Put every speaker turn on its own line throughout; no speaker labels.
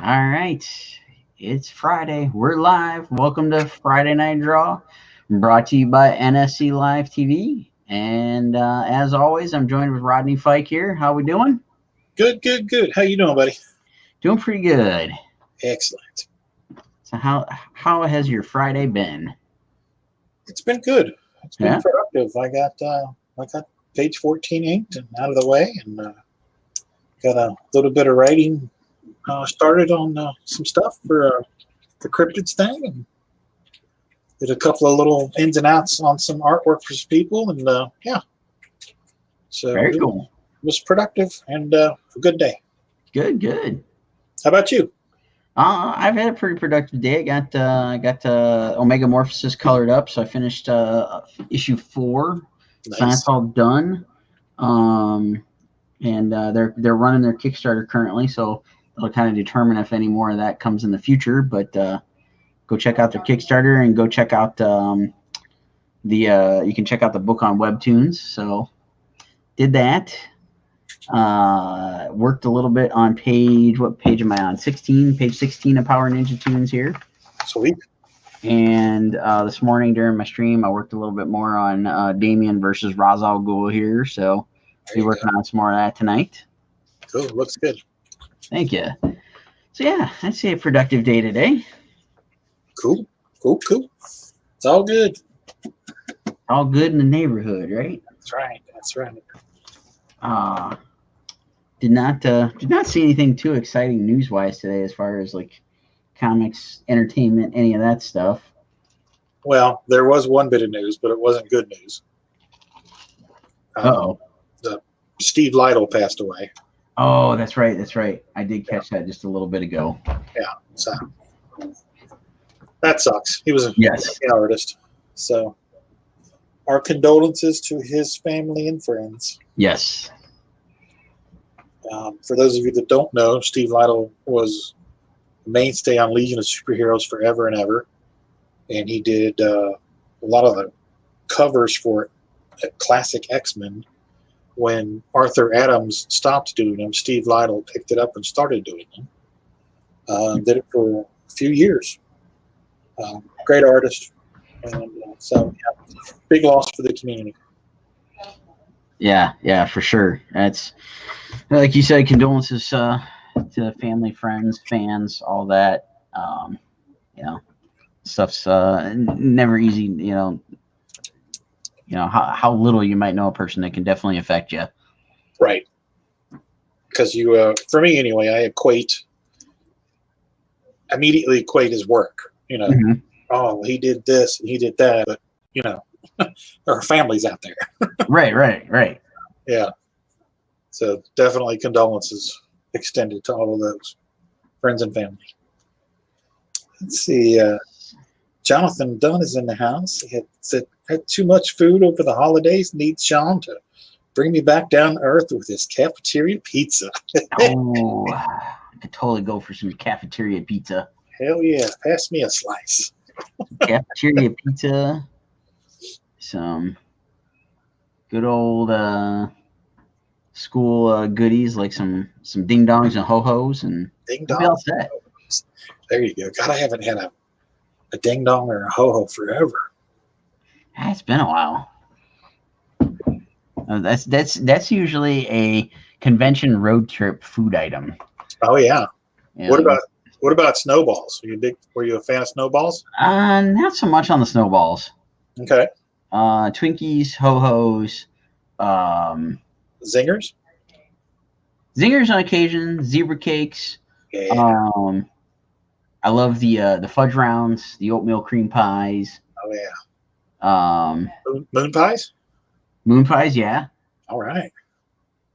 All right. It's Friday. We're live. Welcome to Friday Night Draw, brought to you by NSC Live TV. And as always, I'm joined with Rodney Fike here. How we doing?
Good. How you doing, buddy?
Doing pretty good.
Excellent.
So how has your Friday been?
It's been good. It's been productive. I got page 14 inked and out of the way, and got a little bit of writing started on some stuff for the cryptids thing, and did a couple of little ins and outs on some artwork for some people, and yeah. So
very cool.
It was productive and a good day.
Good.
How about you?
I've had a pretty productive day. I got Omega Morphosis colored up, so I finished issue 4.
Nice.
So that's all done. And they're running their Kickstarter currently, so it'll kind of determine if any more of that comes in the future. But go check out their Kickstarter and go check out you can check out the book on Webtoons. So did that. Worked a little bit on what page am I on? 16, page 16 of Power Ninja Tunes here.
Sweet.
And this morning during my stream, I worked a little bit more on Damien versus Ra's al Ghul here. So I'll be working on some more of that tonight.
Cool. Looks good.
Thank you. So yeah, I'd say a productive day today.
Cool. It's all good.
All good in the neighborhood, right?
That's right.
Did not see anything too exciting news-wise today as far as like comics, entertainment, any of that stuff.
Well, there was one bit of news, but it wasn't good news. Steve Lytle passed away.
Oh, that's right. I did catch that just a little bit ago.
Yeah, so that sucks. He was a great artist. So our condolences to his family and friends.
Yes.
For those of you that don't know, Steve Lytle was a mainstay on Legion of Superheroes forever and ever. And he did a lot of the covers for classic X-Men. When Arthur Adams stopped doing them, Steve Lytle picked it up and started doing them. Did it for a few years. Great artist. And so, big loss for the community.
Yeah, for sure. That's like you said, condolences to the family, friends, fans, all that. Stuff's never easy. How little you might know a person that can definitely affect you.
Right. Because for me anyway, I immediately equate his work.
Mm-hmm.
Oh, he did this and he did that, but there are families out there.
Right.
Yeah. So definitely condolences extended to all of those friends and family. Let's see. Jonathan Dunn is in the house. He had too much food over the holidays. Needs Sean to bring me back down to earth with his cafeteria pizza.
Oh, I could totally go for some cafeteria pizza.
Hell yeah. Pass me a slice.
Cafeteria pizza. Some good old school goodies like some ding dongs and ho hos and
ding dongs. There you go. God, I haven't had a ding dong or a ho ho forever.
It's been a while. That's usually a convention road trip food item.
Oh yeah. What about snowballs? Were you a fan of snowballs?
Not so much on the snowballs.
Okay.
Twinkies, ho-hos,
zingers
on occasion, zebra cakes.
Yeah.
I love the fudge rounds, the oatmeal cream pies.
Oh yeah. Moon pies.
Moon pies, yeah.
All right.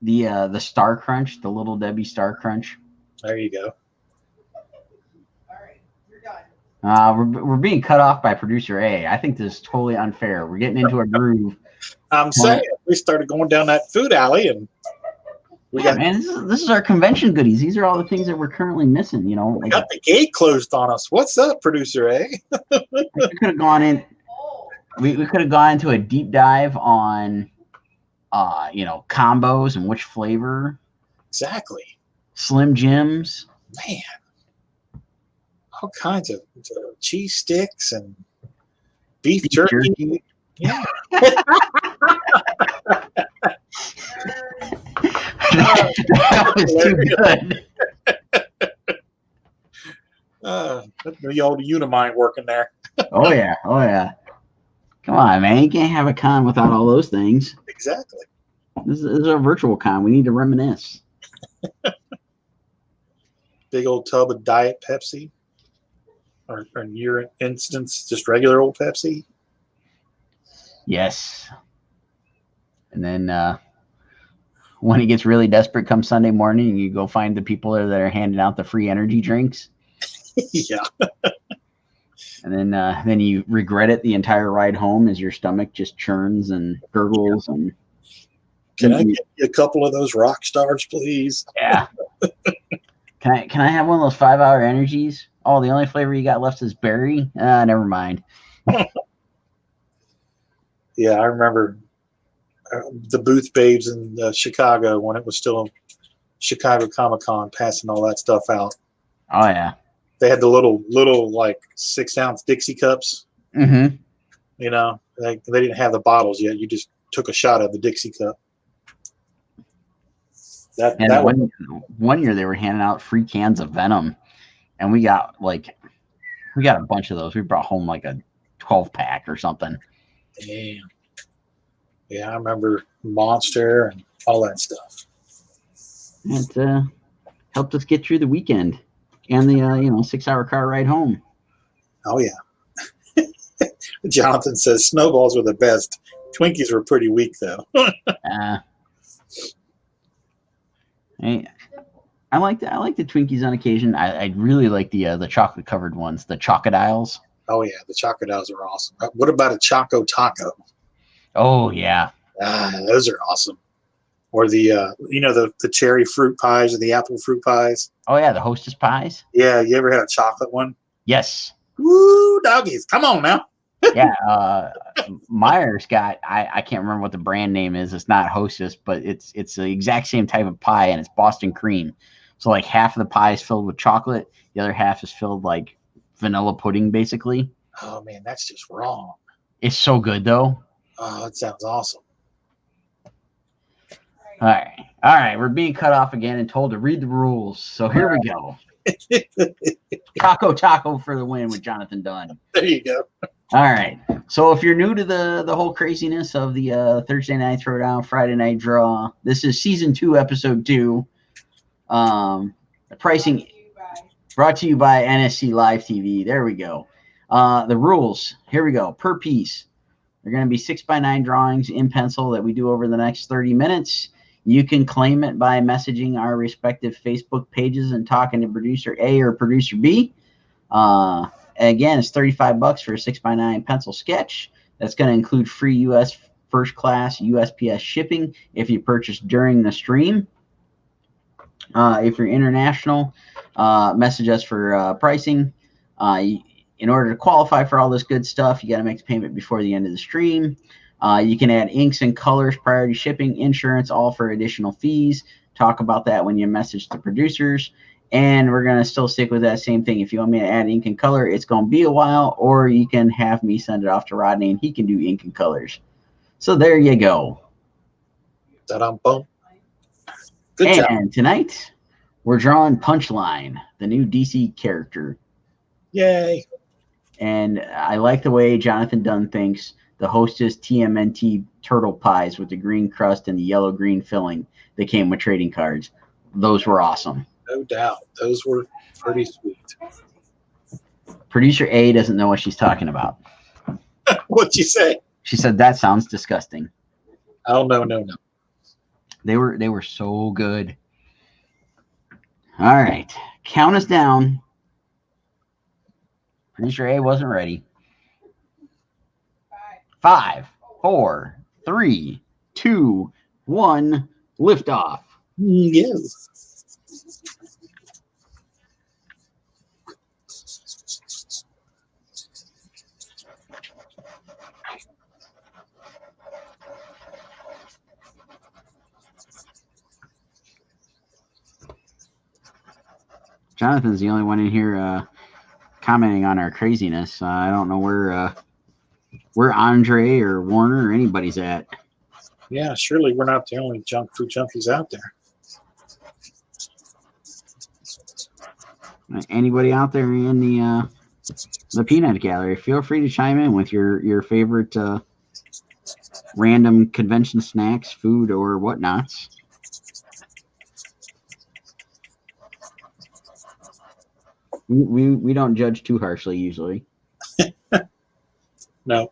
The Star Crunch, the Little Debbie Star Crunch.
There you go.
We're being cut off by producer A. I think this is totally unfair. We're getting into a groove.
I'm saying we started going down that food alley, and
this is our convention goodies. These are all the things that we're currently missing. We
got the gate closed on us. What's up, producer A?
We could have gone in. We could have gone into a deep dive on, combos and which flavor.
Exactly.
Slim Jims.
Man. all kinds of cheese sticks and beef jerky. Yeah.
That was too good.
The old Unimind working there.
Oh yeah. Come on, man. You can't have a con without all those things.
Exactly.
This is a virtual con. We need to reminisce.
Big old tub of Diet Pepsi. Or in your instance, just regular old Pepsi.
Yes. And then when it gets really desperate come Sunday morning, you go find the people that are handing out the free energy drinks.
Yeah.
And then you regret it the entire ride home as your stomach just churns and gurgles. And
can I get you a couple of those rock stars, please?
Yeah. Can I have one of those 5-hour energies? Oh, the only flavor you got left is berry? Never mind.
Yeah, I remember the booth babes in Chicago when it was still Chicago Comic-Con passing all that stuff out.
Oh, yeah.
They had the little like 6-ounce Dixie cups.
Mm-hmm.
You know, they didn't have the bottles yet. You just took a shot of the Dixie cup.
One year they were handing out free cans of Venom, and we got a bunch of those. We brought home like a 12-pack or something.
Damn. Yeah, I remember Monster and all that stuff.
It helped us get through the weekend and the 6-hour car ride home.
Oh yeah. Jonathan says snowballs were the best. Twinkies were pretty weak though.
Hey, I like the Twinkies on occasion. I really like the chocolate covered ones, the Chocodiles.
Oh yeah, the Chocodiles are awesome. What about a Choco Taco?
Oh yeah,
those are awesome. Or the cherry fruit pies or the apple fruit pies.
Oh yeah, the Hostess pies.
Yeah, you ever had a chocolate one?
Yes.
Woo, doggies! Come on now.
Yeah, Meyer's got I can't remember what the brand name is. It's not Hostess, but it's the exact same type of pie, and it's Boston cream. So like half of the pie is filled with chocolate, the other half is filled like vanilla pudding, basically.
Oh man, that's just wrong.
It's so good though.
Oh, that sounds awesome.
All right. We're being cut off again and told to read the rules. So here we go. Taco for the win with Jonathan Dunn.
There you go.
All right. So if you're new to the whole craziness of the Thursday Night Throwdown, Friday Night Draw, this is season 2, episode 2. The pricing brought to you by NSC Live TV. There we go. The rules. Here we go. Per piece. They're going to be 6x9 drawings in pencil that we do over the next 30 minutes. You can claim it by messaging our respective Facebook pages and talking to producer A or producer B. Again, it's $35 for a 6x9 pencil sketch. That's going to include free U.S. first class USPS shipping if you purchase during the stream. If you're international, message us for pricing. In order to qualify for all this good stuff, you got to make the payment before the end of the stream. You can add inks and colors, priority shipping, insurance, all for additional fees. Talk about that when you message the producers. And we're going to still stick with that same thing. If you want me to add ink and color, it's going to be a while, or you can have me send it off to Rodney and he can do ink and colors. So there you go.
Good job.
And tonight, we're drawing Punchline, the new DC character.
Yay.
And I like the way Jonathan Dunn thinks the Hostess TMNT turtle pies with the green crust and the yellow-green filling that came with trading cards. Those were awesome.
No doubt. Those were pretty sweet.
Producer A doesn't know what she's talking about.
What'd you say?
She said, that sounds disgusting.
Oh, no.
They were so good. All right. Count us down. Producer A wasn't ready. 5, 4, 3, 2, 1, liftoff.
Yes.
Jonathan's the only one in here commenting on our craziness. I don't know where Andre or Warner or anybody's at.
Yeah, surely we're not the only junk food junkies out there.
Anybody out there in the peanut gallery, feel free to chime in with your favorite random convention snacks, food, or whatnots. We don't judge too harshly usually.
No.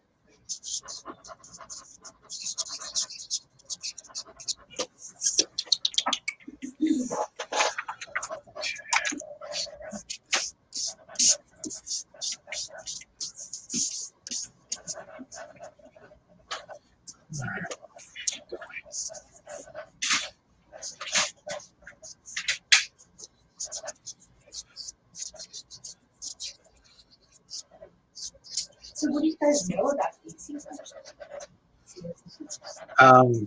So what do you guys know about these seasons?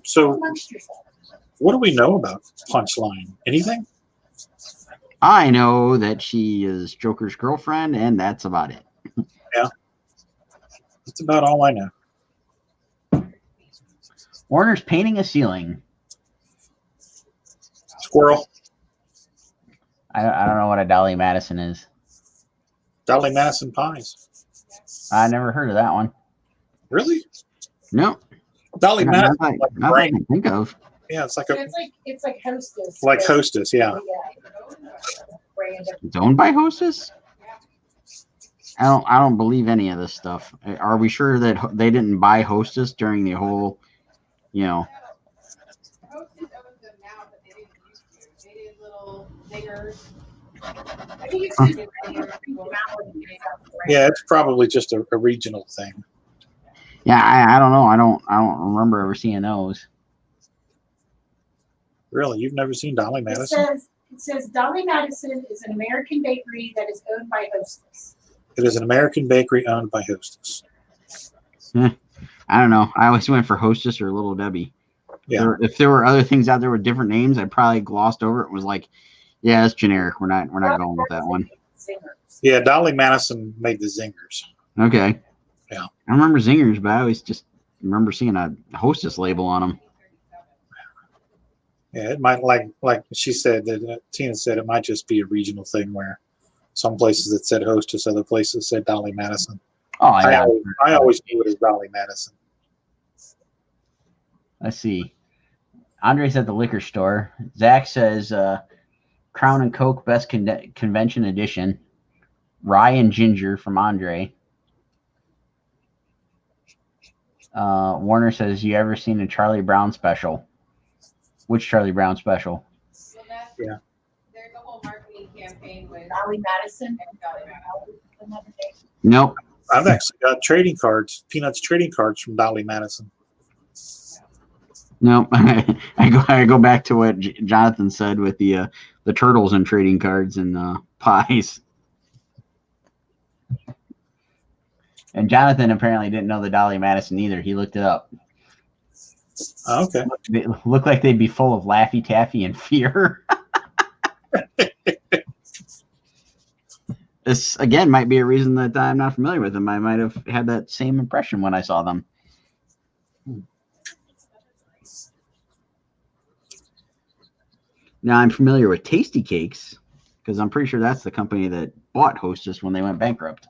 So what do we know about Punchline? Anything?
I know that she is Joker's girlfriend, and that's about it.
Yeah. That's about all I know.
Warner's painting a ceiling.
Squirrel.
I don't know what a Dolly Madison is.
Dolly Madison pies.
I never heard of that one.
Really?
No.
Dolly Madison.
Not that I can think of.
Yeah, it's like
It's like Hostess.
like Hostess, yeah.
It's owned by Hostess? I don't believe any of this stuff. Are we sure that they didn't buy Hostess during the whole,
Hostess owns them now, but they didn't used to. They did little zingers.
I think it's
Yeah, it's probably just a regional thing.
Yeah, I don't know. I don't remember ever seeing those.
Really? You've never seen Dolly Madison?
It says Dolly Madison is an American bakery that is owned by Hostess.
It is an American bakery owned by Hostess.
I don't know. I always went for Hostess or Little Debbie.
Yeah.
If there were other things out there with different names, I probably glossed over it. Was like, yeah, it's generic. We're not going with that one.
Yeah, Dolly Madison made the zingers.
Okay.
Yeah.
I remember zingers, but I always just remember seeing a Hostess label on them.
Yeah, it might like she said that Tina said it might just be a regional thing where some places it said Hostess, other places said Dolly Madison.
Oh, yeah.
I always knew it as Dolly Madison.
Let's see. Andre's at the liquor store. Zach says Crown and Coke Best Convention Edition. Rye and Ginger from Andre. Warner says, you ever seen a Charlie Brown special? Which Charlie Brown special?
So that's,
Yeah.
There's a whole marketing campaign with
Dolly Madison.
Nope.
I've actually got trading cards, Peanuts trading cards from Dolly Madison.
Nope. I go back to what Jonathan said with the turtles and trading cards and pies. And Jonathan apparently didn't know the Dolly Madison either. He looked it up.
Oh, okay.
They look like they'd be full of Laffy Taffy and fear. This, again, might be a reason that I'm not familiar with them. I might have had that same impression when I saw them. Now, I'm familiar with Tasty Cakes because I'm pretty sure that's the company that bought Hostess when they went bankrupt.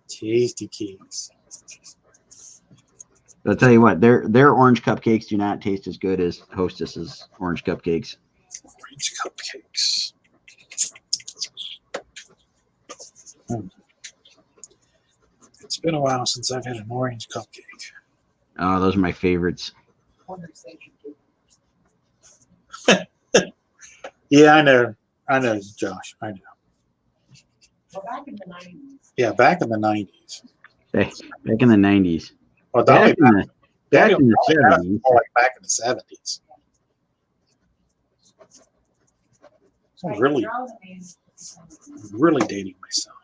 Tasty Cakes.
I'll tell you what, their orange cupcakes do not taste as good as Hostess's orange cupcakes.
Orange cupcakes. It's been a while since I've had an orange cupcake.
Oh, those are my favorites.
Yeah, I know, Josh. I know.
Well, back in the 90s.
Yeah, back in the 90s.
Back in the 90s.
Well, Dolly
Back in the
Dolly
70s.
more like back in the 70s. So I'm really dating myself.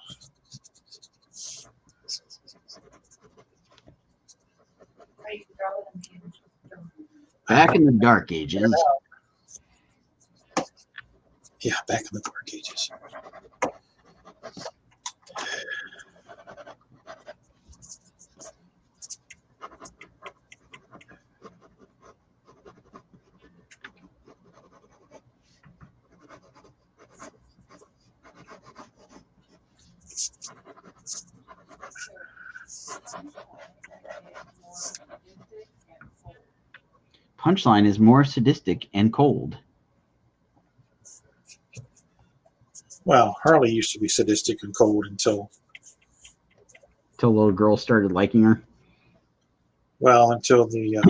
Back in the dark ages.
Yeah, back in the dark ages.
Punchline is more sadistic and cold.
Well, Harley used to be sadistic and cold until
little girl started liking her.
until the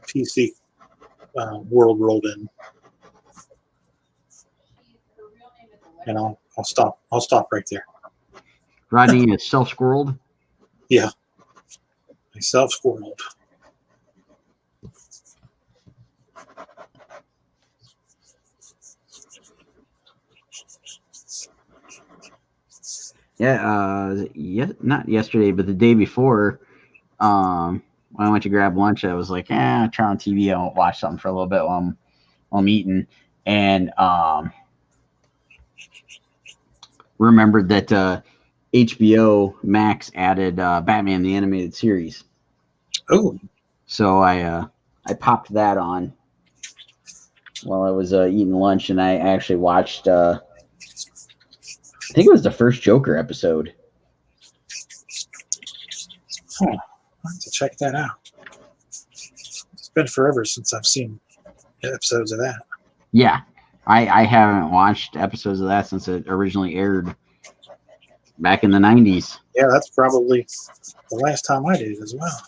PC world rolled in. And I'll stop right there.
Rodney is self-squirreled.
Yeah. I self-squirreled.
Yeah, not yesterday, but the day before, when I went to grab lunch, I was like, I'll try on TV. I won't watch something for a little bit while I'm eating. And remembered that HBO Max added Batman the Animated Series.
Oh.
So I popped that on while I was eating lunch, and I actually watched, I think it was the first Joker episode.
I'll have to check that out. It's been forever since I've seen episodes of that.
Yeah, I haven't watched episodes of that since it originally aired back in the 90s.
Yeah, that's probably the last time I did as well.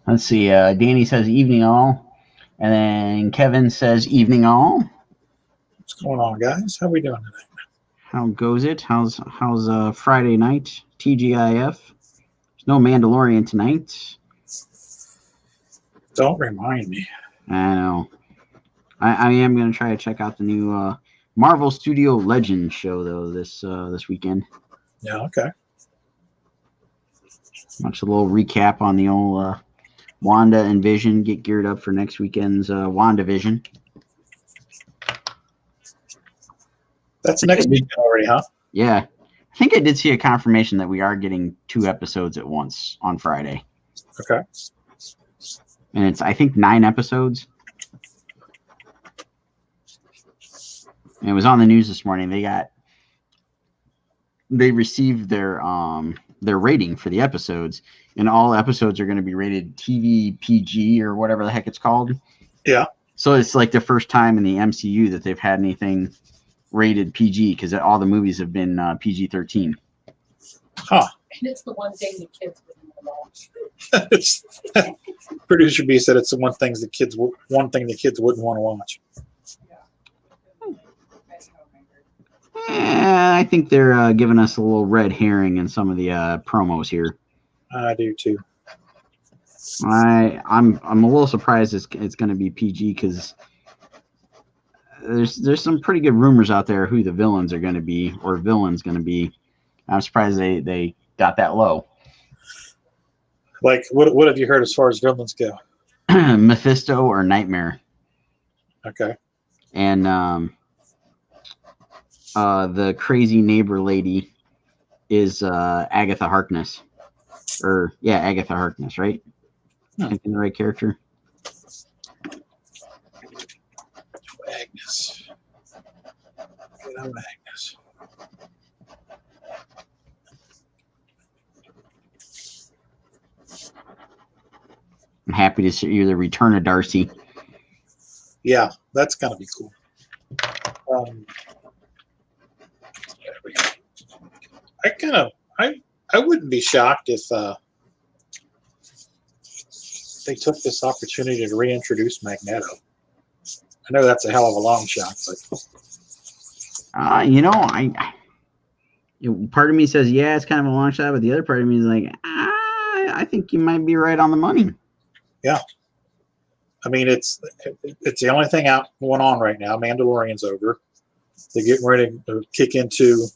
Let's see. Danny says evening all, and then Kevin says evening all.
What's going on, guys? How we doing today?
How goes it? How's Friday night? TGIF. There's no Mandalorian tonight.
Don't remind me.
I know. I am gonna try to check out the new Marvel Studio Legends show though this weekend.
Yeah. Okay.
Watch a little recap on the old Wanda and Vision. Get geared up for next weekend's WandaVision.
That's next weekend already, huh?
Yeah. I think I did see a confirmation that we are getting 2 episodes at once on Friday.
Okay.
And it's, I think, 9 episodes. And it was on the news this morning. They received their rating for the episodes, and all episodes are going to be rated TV PG or whatever the heck it's called.
Yeah.
So it's like the first time in the MCU that they've had anything rated PG, because all the movies have been PG-13.
Huh.
And it's the one thing the kids wouldn't watch.
Producer B said it's the one thing the kids wouldn't want to watch.
I think they're giving us a little red herring in some of the promos here.
I do too.
I'm a little surprised it's going to be PG, because there's some pretty good rumors out there who the villains are going to be, or villain's going to be. I'm surprised they got that low.
Like, what have you heard as far as villains go?
Mephisto or Nightmare.
Okay.
And the crazy neighbor lady is Agatha Harkness. Agatha Harkness, right? Thinking the right character.
Agnes. Good old Agnes.
happy to see the return of Darcy.
Yeah, that's gonna be cool. I wouldn't be shocked if they took this opportunity to reintroduce Magneto. I know that's a hell of a long shot, but
you know, part of me says yeah, it's kind of a long shot, but the other part of me is like, I think you might be right on the money.
Yeah, I mean it's the only thing going on right now. Mandalorian's over. They're getting ready to kick into,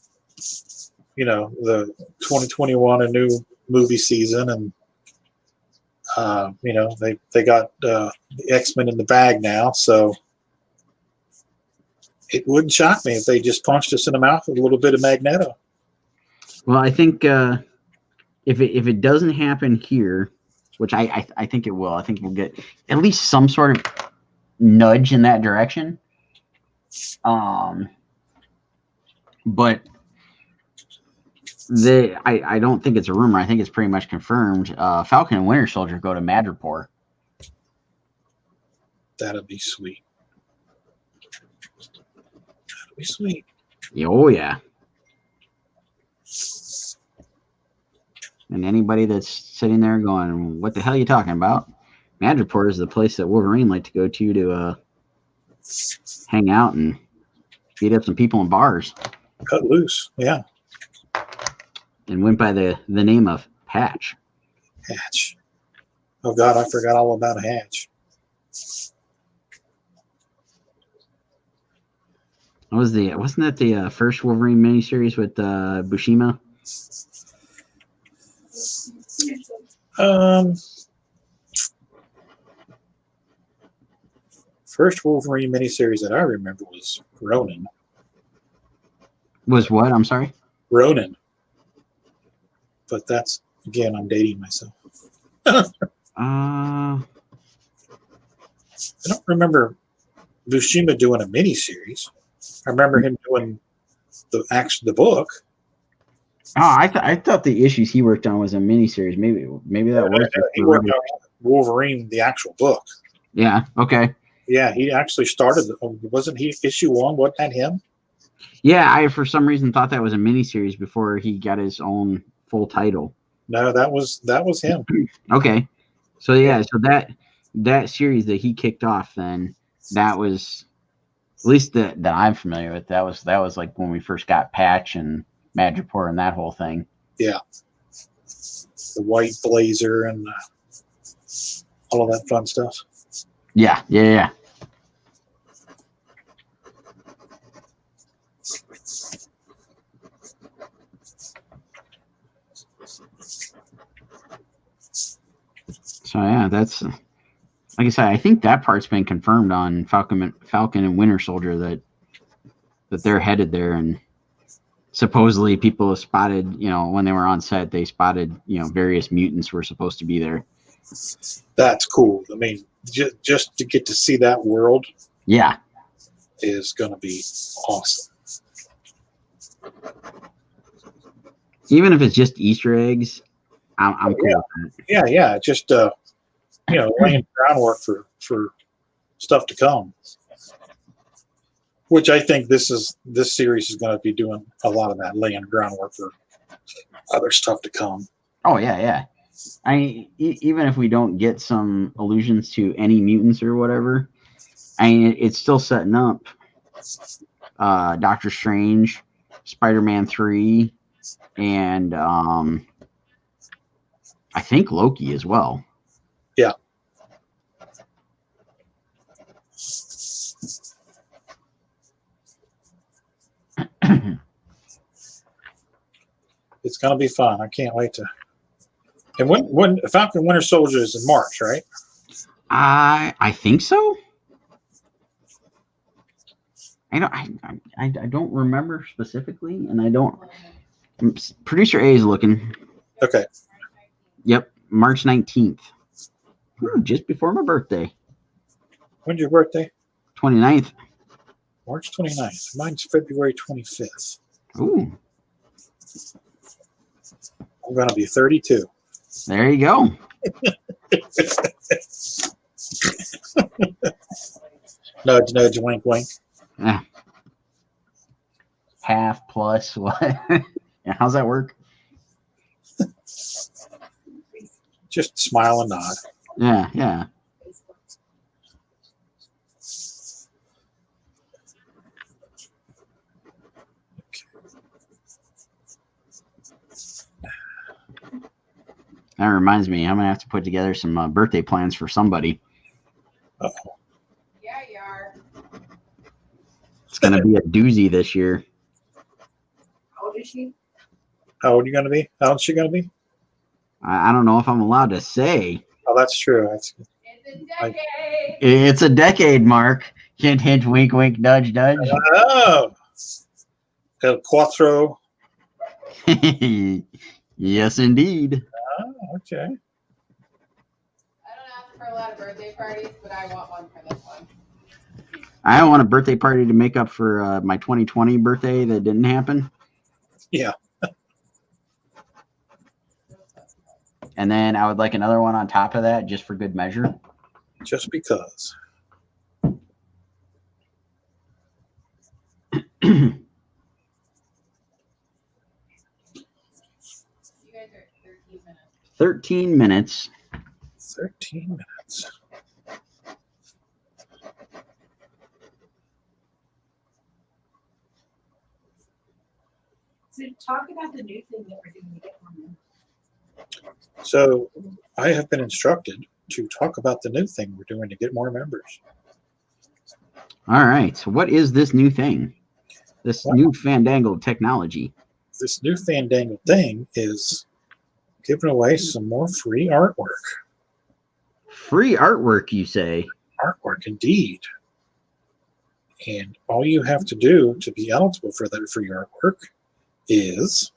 you know, the 2021, a new movie season, and you know, they got the X-Men in the bag now, so it wouldn't shock me if they just punched us in the mouth with a little bit of Magneto.
Well, I think if it doesn't happen here, which I think it will, I think we'll get at least some sort of nudge in that direction. But I don't think it's a rumor. I think it's pretty much confirmed. Falcon and Winter Soldier go to Madripoor.
That'd be sweet. That'd be sweet.
Oh yeah. And anybody that's sitting there going, "What the hell are you talking about?" Madripoor is the place that Wolverine liked to go to hang out and beat up some people in bars.
Cut loose, yeah.
And went by the name of Hatch.
Hatch. Oh God, I forgot all about Hatch.
Wasn't that the first Wolverine miniseries with Buscema?
First Wolverine miniseries that I remember was Ronin.
Was what? I'm sorry?
Ronin. But that's, again, I'm dating myself. I don't remember Buscema doing a miniseries. I remember him doing the book.
Oh, I thought the issues he worked on was a miniseries. Maybe that was.
He worked on Wolverine, the actual book.
Yeah. Okay.
Yeah, he actually started. Wasn't he issue 1? Wasn't that him?
Yeah, I for some reason thought that was a miniseries before he got his own full title.
No, that was him.
Okay. So yeah, so that series that he kicked off, then that was, at least that I'm familiar with, that was like when we first got Patch and Madripoor and that whole thing.
Yeah. The white blazer and all of that fun stuff.
Yeah. So yeah, that's, like I said, I think that part's been confirmed on Falcon and Winter Soldier that they're headed there, and supposedly people have spotted, you know, when they were on set, they spotted, you know, various mutants were supposed to be there.
That's cool. I mean, just to get to see that world,
yeah,
is going to be awesome.
Even if it's just Easter eggs, I'm cool with that.
Yeah. Just you know, laying groundwork for stuff to come. Which I think this series is going to be doing a lot of that, laying groundwork for other stuff to come. Oh
yeah. I mean, even if we don't get some allusions to any mutants or whatever, I mean, it's still setting up Doctor Strange, Spider-Man 3, and I think Loki as well.
Yeah. It's going to be fun. I can't wait to. And when Falcon Winter Soldier is in March, right?
I think so. I don't remember specifically, and I don't. Producer A is looking.
Okay.
Yep, March 19th. Just before my birthday.
When's your birthday?
29th.
March 29th. Mine's February 25th.
Ooh.
I'm going to be 32.
There you go.
Nudge, nudge, wink, wink.
Half plus what? Yeah, how's that work?
Just smile and nod.
Yeah, yeah. That reminds me, I'm gonna have to put together some birthday plans for somebody.
Uh-oh.
Yeah, you are.
It's gonna be a doozy this year.
How old is she?
How old are you going to be? How old is she going to be?
I don't know if I'm allowed to say.
Oh, that's true. That's,
It's a decade.
It's a decade, Mark. Hint, hint, wink, wink, nudge, nudge.
oh, El Cuatro.
Yes, indeed.
Oh, okay.
I don't ask for a lot of birthday parties, but I want one for this one.
I want a birthday party to make up for my 2020 birthday that didn't happen.
Yeah.
And then I would like another one on top of that just for good measure.
Just because.
You guys are at 13 minutes.
13 minutes.
13 minutes.
So talk about the new thing that we're doing to get one.
So I have been instructed to talk about the new thing we're doing to get more members.
All right. So what is this new thing? This
Well,
new fandangled technology?
This new fandangle thing is giving away some more free artwork.
Free artwork, you say?
Artwork, indeed. And all you have to do to be eligible for that free artwork is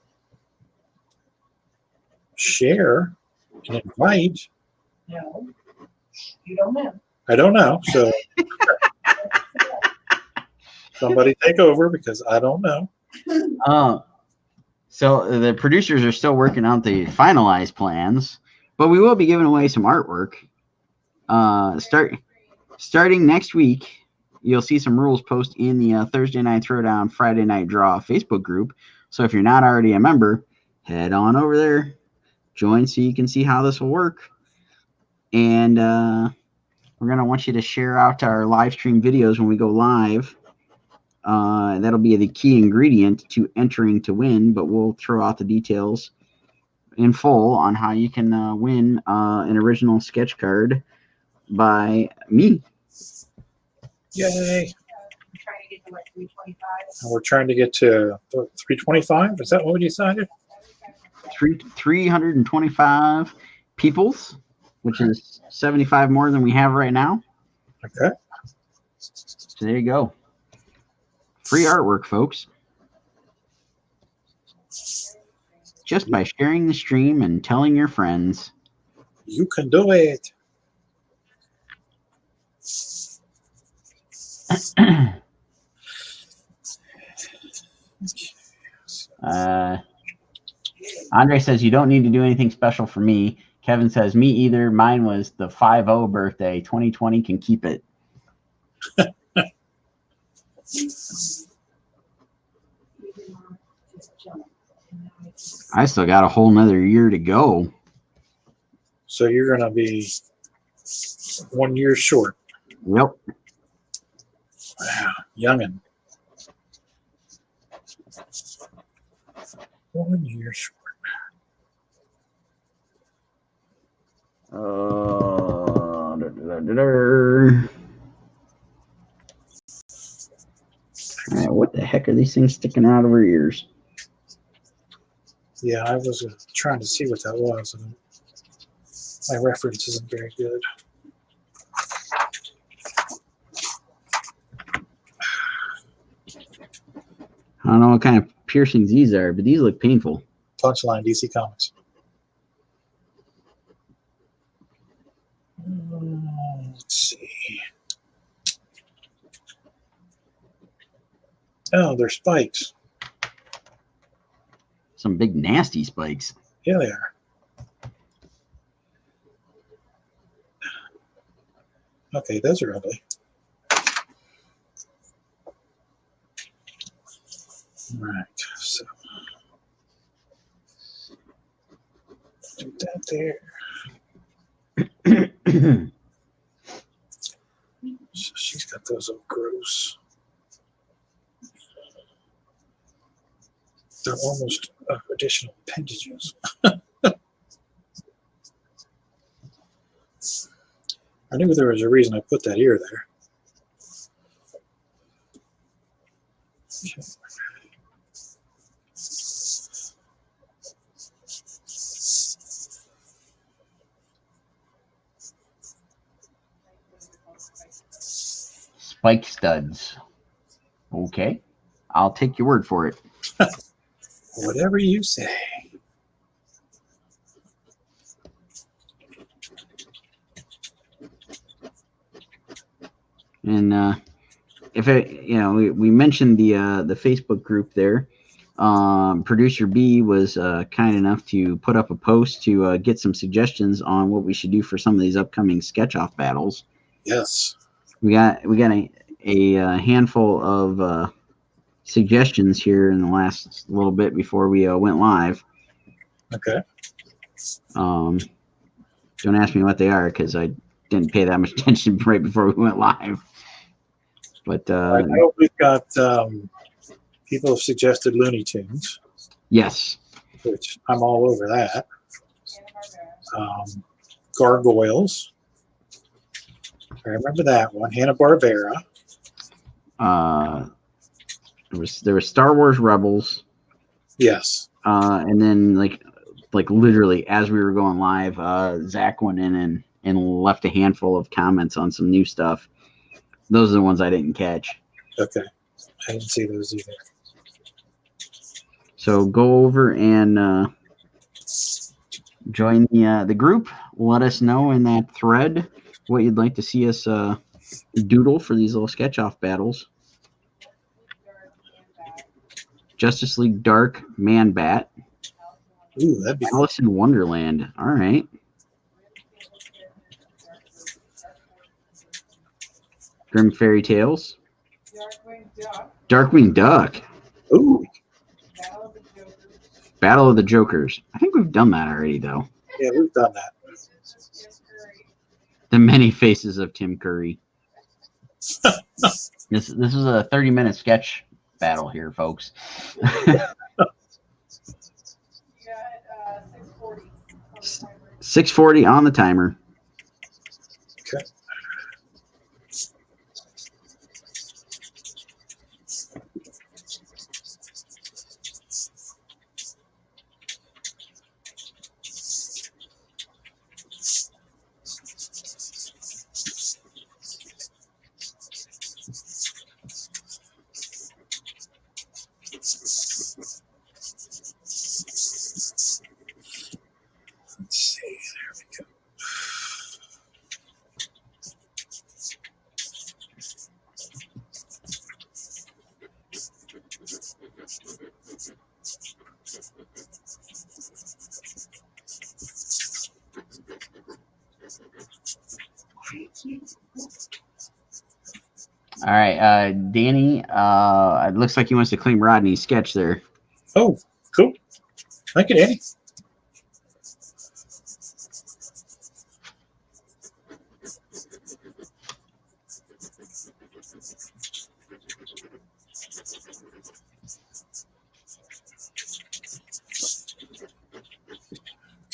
share and invite.
No, you don't know.
I don't know. So somebody take over because I don't know.
So the producers are still working out the finalized plans, but we will be giving away some artwork. Starting next week, you'll see some rules post in the Thursday Night Throwdown, Friday Nite Draw Facebook group. So if you're not already a member, head on over there, join so you can see how this will work. And we're going to want you to share out our live stream videos when we go live. That'll be the key ingredient to entering to win, but we'll throw out the details in full on how you can win an original sketch card by me.
Yay.
I'm trying to get to like 325.
And we're trying to get to 325. Is that what we decided?
325 peoples, which is 75 more than we have right now.
Okay.
So there you go. Free artwork, folks. Just by sharing the stream and telling your friends.
You can do it.
Andre says you don't need to do anything special for me. Kevin says me either. Mine was the 5-0 birthday. 2020 can keep it. I still got a whole nother year to go.
So you're going to be 1 year short.
Yep.
Wow, youngin'. 1 year short.
All right, what the heck are these things sticking out of our ears?
Yeah, I was trying to see what that was. And my reference isn't very good.
I don't know what kind of piercings these are, but these look painful.
Punchline, DC Comics. Let's see. Oh, they're spikes.
Some big nasty spikes.
Yeah, they are. Okay, those are ugly. Right, so do that there. So she's got those all gross. They're almost additional appendages. I knew there was a reason I put that ear there. Okay.
Spike studs. Okay. I'll take your word for it.
Whatever you say.
And if it, we mentioned the Facebook group there. Producer B was kind enough to put up a post to get some suggestions on what we should do for some of these upcoming sketch-off battles.
Yes.
We got a handful of suggestions here in the last little bit before we went live.
Okay.
Don't ask me what they are because I didn't pay that much attention right before we went live. But
I know we've got people have suggested Looney Tunes,
yes,
which I'm all over that. Gargoyles. I remember that one. Hanna-Barbera.
there was Star Wars Rebels.
Yes.
And then like literally as we were going live, Zach went in and left a handful of comments on some new stuff. Those are the ones I didn't catch.
Okay. I didn't see those either.
So go over and join the group. Let us know in that thread what you'd like to see us doodle for these little sketch-off battles. Justice League Dark Man Bat.
Ooh, that'd be
Alice in Wonderland. All right. Grim Fairy Tales. Darkwing Duck.
Ooh.
Battle of the Jokers. I think we've done that already, though.
Yeah, we've done that.
The Many Faces of Tim Curry. This is a 30-minute sketch battle here, folks. 6:40 on the timer.
Okay. Let's see. There we go.
All right, Danny. It looks like he wants to claim Rodney's sketch there.
Oh, cool. Thank you, Danny.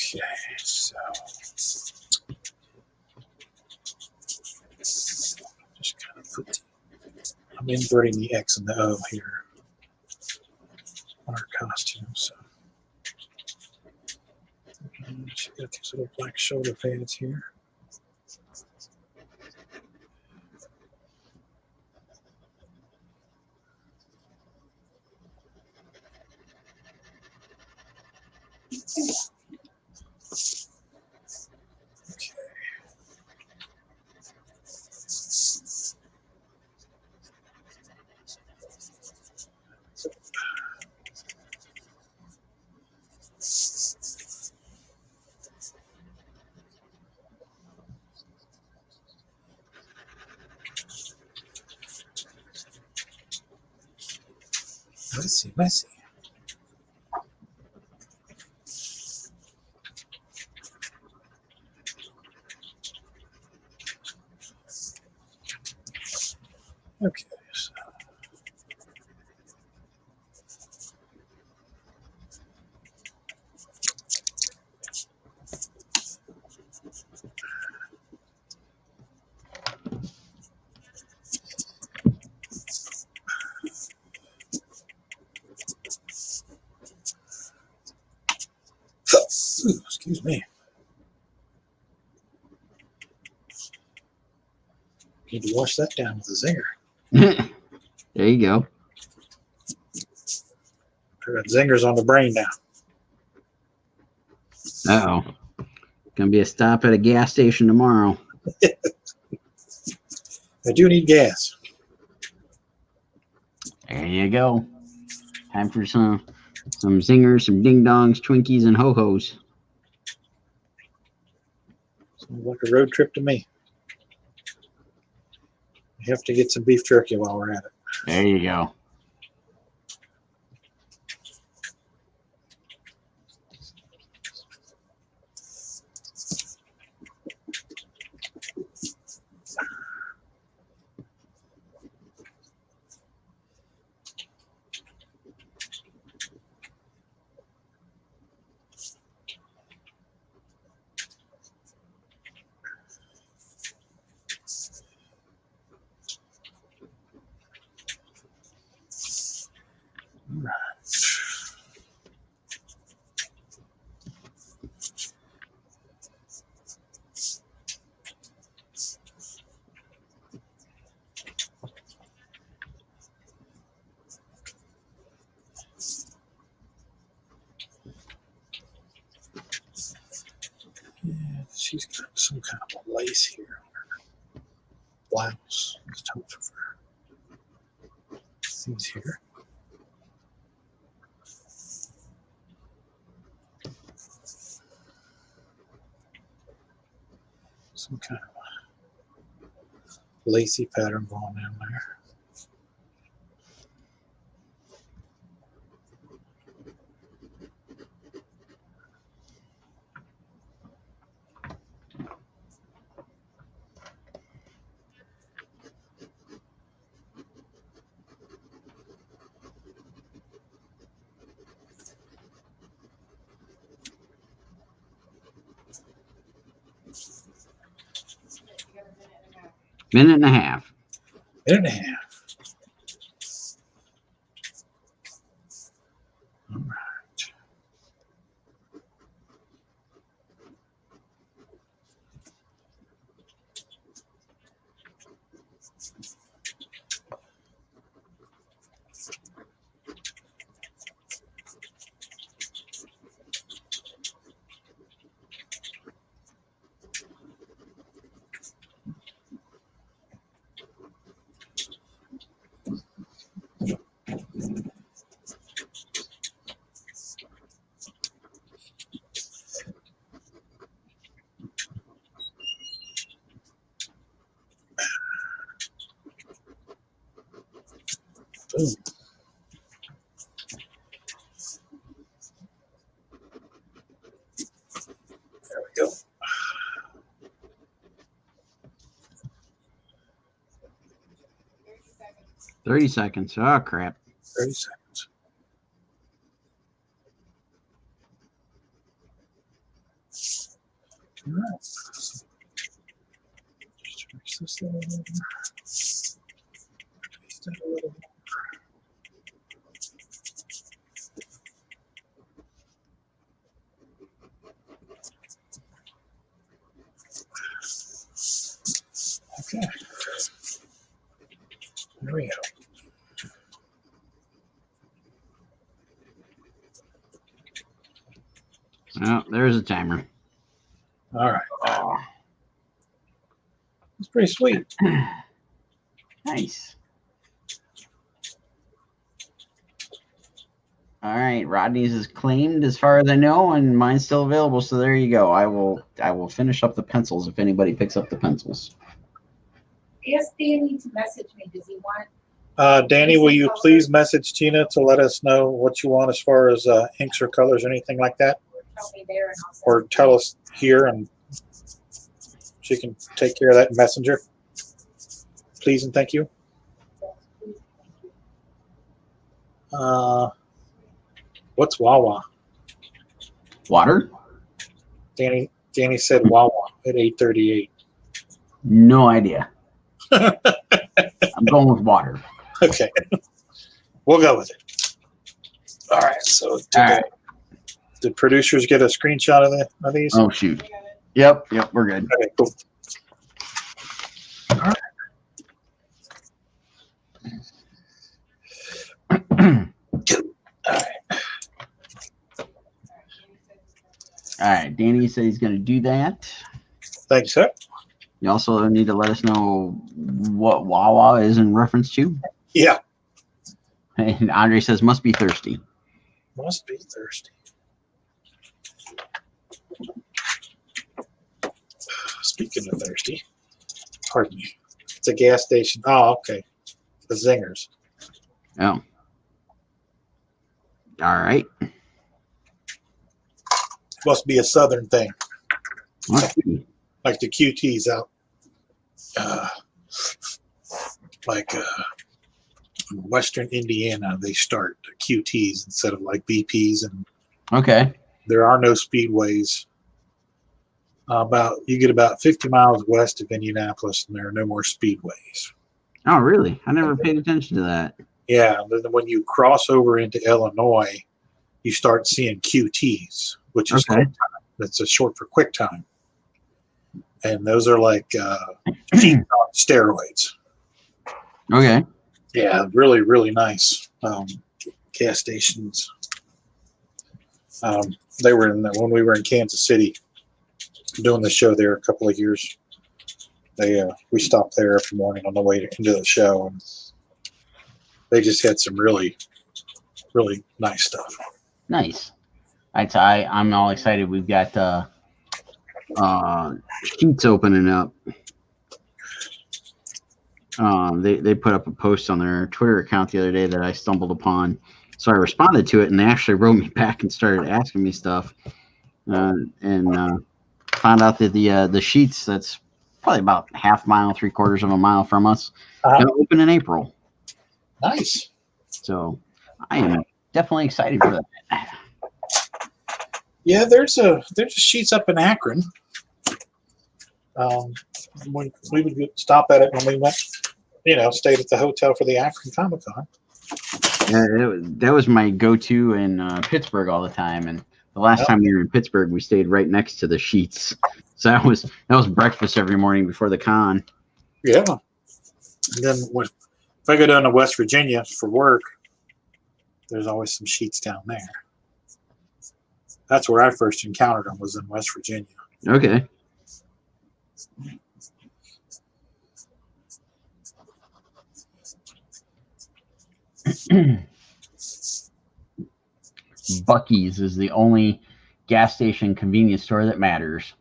Okay, so just kind of put I'm inverting the X and the O here on our costume. So she got these little black shoulder pads here. Okay. Messy, messy. Okay. So. Ooh, excuse me. Need to wash that down with a zinger.
There you go.
I got zingers on the brain now.
Uh-oh. Gonna be a stop at a gas station tomorrow.
I do need gas.
There you go. Time for some zingers, some ding-dongs, Twinkies, and ho-hos.
Sounds like a road trip to me. You have to get some beef jerky while we're at it.
There you go.
All right. Yeah, she's got some kind of a lace here on her blouse. Let's hope for these here. Some kind of a lacy pattern going in there.
You got a minute and a half.
Minute and a half.
Minute and a half. All right. Boom. There we go.
30 seconds. Oh, crap.
30 seconds. All right. Just fix this a little more. Fix that a little more. Okay. There we go.
Oh, there's a timer.
All right.
Oh,
It's pretty sweet.
nice. All right, Rodney's is claimed as far as I know, and mine's still available. So there you go. I will finish up the pencils if anybody picks up the pencils.
Ask Danny to message me. Does he want
Danny, will you please message Tina to let us know what you want as far as inks or colors or anything like that?
Tell me there and I'll send
Or
it.
tell us here and she can take care of that in Messenger. Please and thank you. What's Wawa?
Water?
Danny said Wawa at 8:38.
No idea. I'm going with water.
Okay. We'll go with it. All right. So did producers get a screenshot of these?
Oh, shoot. Yep, we're good.
Okay, cool.
All right, Danny said he's going to do that.
Thanks, sir.
You also need to let us know what Wawa is in reference to.
Yeah.
And Andre says, must be thirsty.
Must be thirsty. Speaking of thirsty, pardon me. It's a gas station. Oh, okay. The Zingers.
Oh. All right.
Must be a southern thing.
Must be.
Like the QTs out. In Western Indiana, they start QTs instead of like BPs, and
Okay.
there are no speedways. You get about 50 miles west of Indianapolis, and there are no more speedways.
Oh, really? I never paid attention to that.
Yeah, then when you cross over into Illinois, you start seeing QTs, which is
Okay.
quick time. That's a short for quick time, and those are like cheap on steroids.
Okay.
Yeah, really, really nice gas stations. They were in when we were in Kansas City doing the show there a couple of years. We stopped there every morning on the way into the show, and they just had some really, really nice stuff.
Nice. I'm all excited. We've got sheets opening up. They put up a post on their Twitter account the other day that I stumbled upon. So I responded to it, and they actually wrote me back and started asking me stuff. And found out that the sheets that's probably about half mile, 3/4 of a mile from us, going to open in April.
Nice. So
I am definitely excited for that.
Yeah, there's a sheets up in Akron. We would stop at it when we went, stayed at the hotel for the Akron Comic Con.
Yeah, that was my go-to in Pittsburgh all the time, and the last time we were in Pittsburgh, we stayed right next to the sheets. So that was breakfast every morning before the con.
Yeah. And then if I go down to West Virginia for work, there's always some sheets down there. That's where I first encountered them, was in West Virginia.
Okay. Buc-ee's is the only gas station convenience store that matters.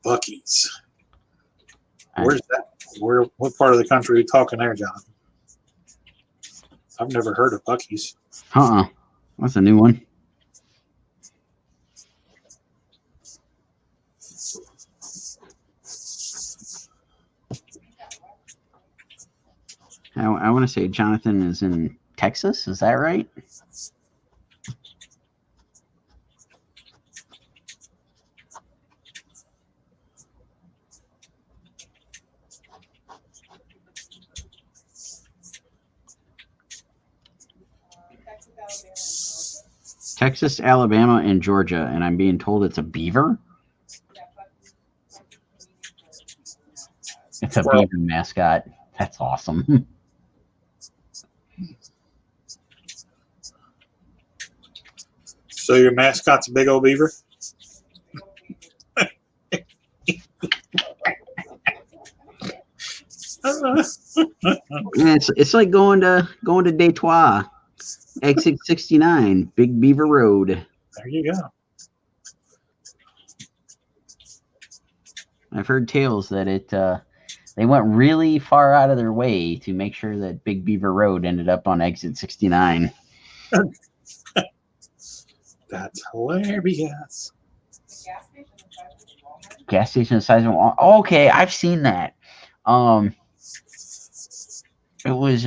Buc-ee's. Where's that? What part of the country are you talking there, John? I've never heard of Buc-ee's.
That's a new one. I want to say Jonathan is in Texas. Is that right? Texas, Alabama, and Georgia, and I'm being told it's a beaver. It's a beaver mascot. That's awesome.
So your mascot's a big old beaver?
It's like going to Detroit, exit 69, Big Beaver Road.
There you go.
I've heard tales that They went really far out of their way to make sure that Big Beaver Road ended up on exit 69.
That's hilarious.
Gas station the size of a oh, okay, I've seen that. It was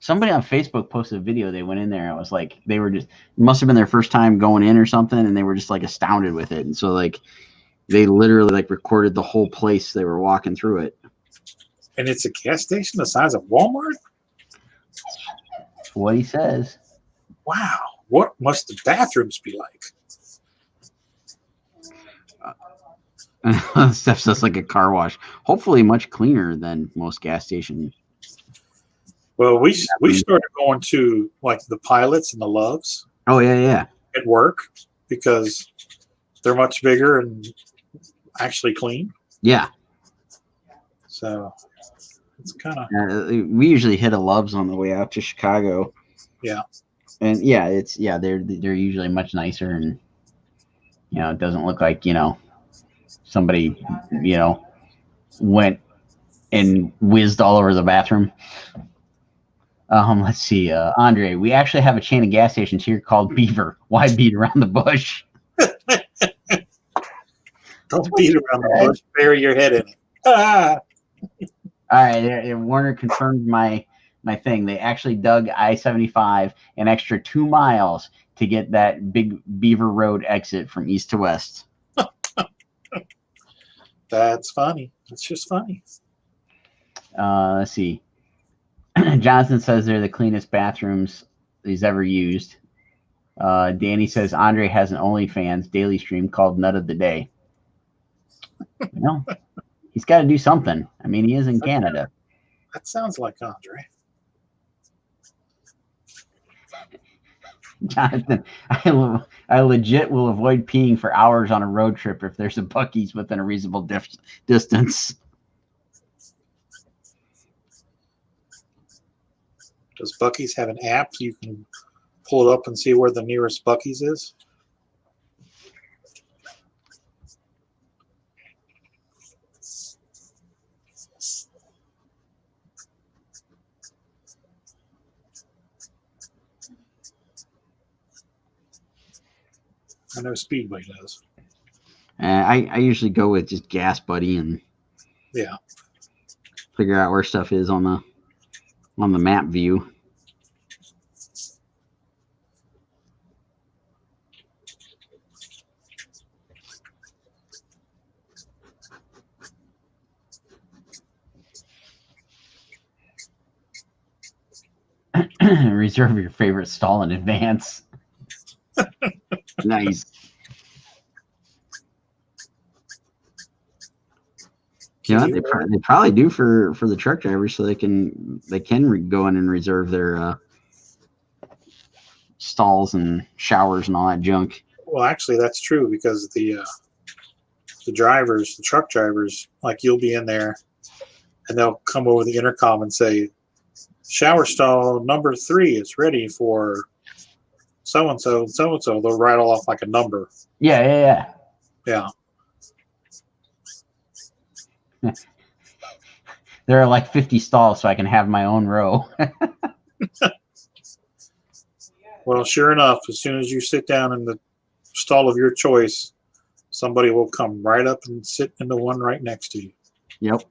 somebody on Facebook posted a video. They went in there. It was like they were just, it must have been their first time going in or something, and they were just like astounded with it. And so like they literally like recorded the whole place. They were walking through it.
And it's a gas station the size of Walmart?
That's what he says.
Wow. What must the bathrooms be like?
Steph's just like a car wash. Hopefully much cleaner than most gas stations.
Well, we started going to like the Pilots and the Loves.
Oh, yeah.
At work because they're much bigger and actually clean.
Yeah.
So it's kind of.
We usually hit a Loves on the way out to Chicago.
Yeah.
And they're usually much nicer, and it doesn't look like somebody went and whizzed all over the bathroom. Let's see, Andre, we actually have a chain of gas stations here called Beaver. Why beat around the bush?
Don't beat around the bush. Bury your head in it. Ah!
All right, Warner confirmed my thing. They actually dug I-75 an extra 2 miles to get that Big Beaver Road exit from east to west.
That's funny. That's just funny.
Let's see. Jonathan says they're the cleanest bathrooms he's ever used. Danny says Andre has an OnlyFans daily stream called Nut of the Day. He's got to do something. I mean, he is in Canada.
That sounds like Andre.
Jonathan, I legit will avoid peeing for hours on a road trip if there's a Buc-ee's within a reasonable distance.
Does Buc-ee's have an app you can pull it up and see where the nearest Buc-ee's is? I know Speedway does.
I usually go with just Gas Buddy and figure out where stuff is on the map view. Reserve your favorite stall in advance. Nice. They probably do for the truck drivers, so they can go in and reserve their stalls and showers and all that junk.
Well, actually, that's true because the truck drivers, like you'll be in there, and they'll come over the intercom and say, "Shower stall number 3 is ready for so and so and so and so." They'll rattle off like a number.
Yeah. There are like 50 stalls, so I can have my own row.
Well, sure enough, as soon as you sit down in the stall of your choice, somebody will come right up and sit in the one right next to you.
Yep.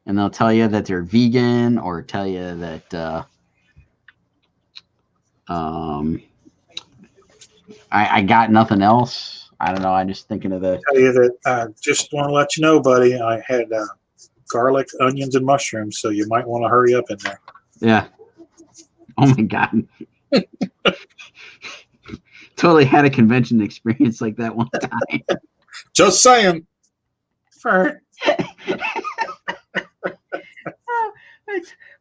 And they'll tell you that they're vegan, or tell you that I got nothing else. I don't know. I'm just thinking of the.
Tell you that just want to let you know, buddy. I had garlic, onions, and mushrooms, so you might want to hurry up in there.
Yeah. Oh my God. Totally had a convention experience like that one time.
Just saying.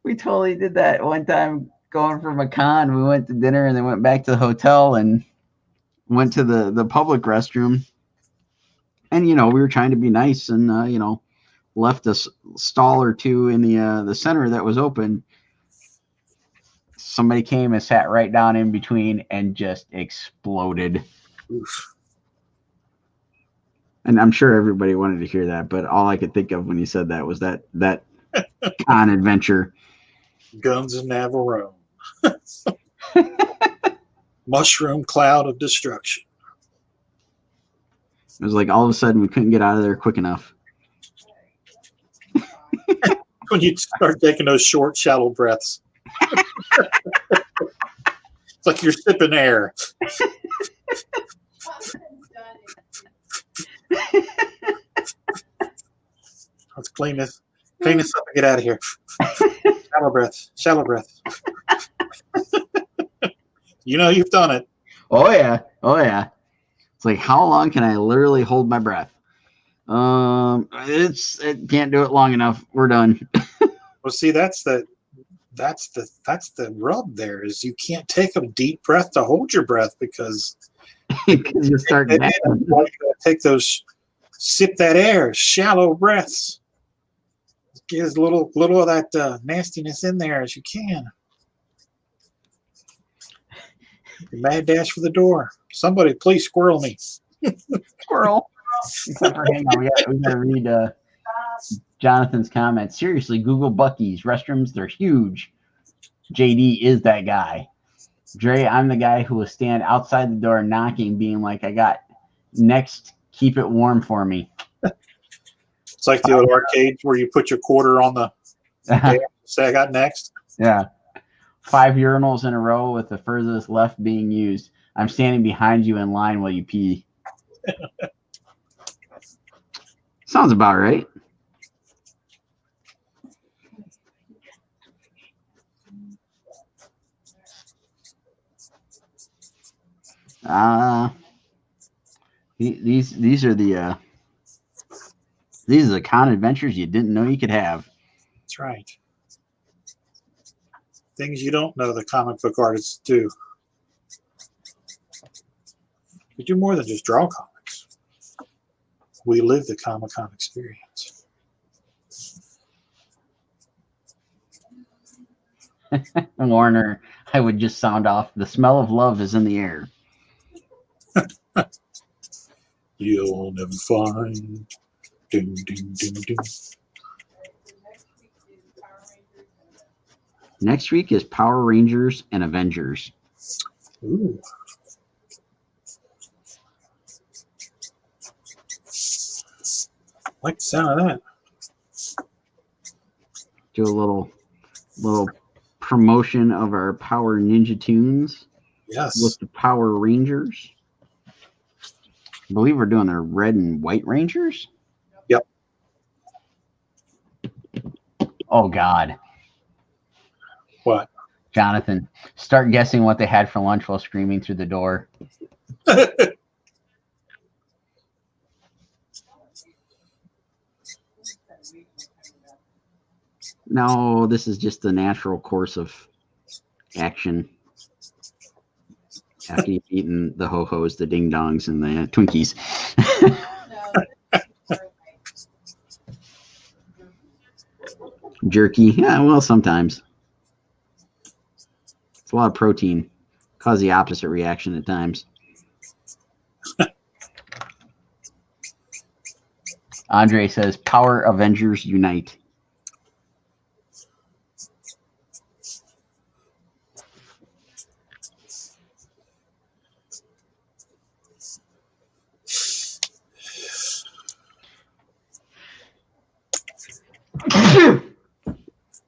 We totally did that one time going from a con. We went to dinner and then went back to the hotel and went to the public restroom. And, we were trying to be nice and, left a stall or two in the center that was open. Somebody came and sat right down in between and just exploded.
Oof.
And I'm sure everybody wanted to hear that, but all I could think of when you said that was that con adventure.
Guns and Navarone. Mushroom cloud of destruction.
It was like all of a sudden we couldn't get out of there quick enough.
When you start taking those short, shallow breaths. It's like you're sipping air. Let's clean this up and get out of here. Shallow breath. Shallow breath. You know you've done it.
Oh yeah. Oh yeah. It's like, how long can I literally hold my breath? It can't do it long enough. We're done.
Well, see, that's the rub there is you can't take a deep breath to hold your breath because
You start
take those, sip that air, shallow breaths. Get as little of that nastiness in there as you can. Mad dash for the door. Somebody please squirrel me.
Squirrel. Except for, hang on, we gotta read Jonathan's comment. Seriously, Google Buc-ee's restrooms, they're huge. JD is that guy. Dre, I'm the guy who will stand outside the door knocking, being like, I got next, keep it warm for me.
It's like the old arcades where you put your quarter on the say I got next.
Yeah. 5 urinals in a row with the furthest left being used. I'm standing behind you in line while you pee. Sounds about right. These are the con adventures you didn't know you could have.
That's right. Things you don't know the comic book artists do. We do more than just draw comics. We live the Comic-Con experience.
Warner, I would just sound off. The smell of love is in the air.
You'll never find. Ding, ding, ding, ding.
Next week is Power Rangers and Avengers.
Ooh. I like the sound of that.
Do a little promotion of our Power Ninja Tunes.
Yes.
With the Power Rangers. I believe we're doing the Red and White Rangers.
Yep.
Oh God.
What?
Jonathan, start guessing what they had for lunch while screaming through the door. No, this is just the natural course of action. After you've eaten the ho-hos, the ding-dongs, and the Twinkies. Jerky. Yeah, well, sometimes. It's a lot of protein. Cause the opposite reaction at times. Andre says, Power Avengers Unite.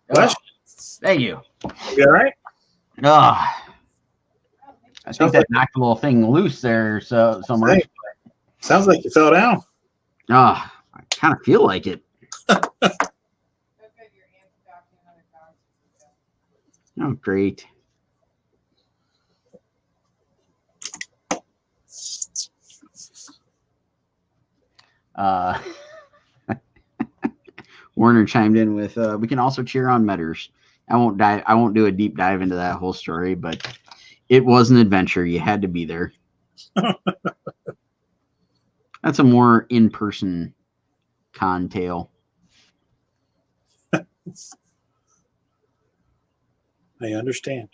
What?
Thank you.
You all right?
Oh, I think that knocked the little thing loose there so much.
Hey, sounds like you fell down.
Oh, I kind of feel like it. Oh, great. Warner chimed in with, we can also cheer on Metters. I won't do a deep dive into that whole story, but it was an adventure. You had to be there. That's a more in-person con tale.
I understand.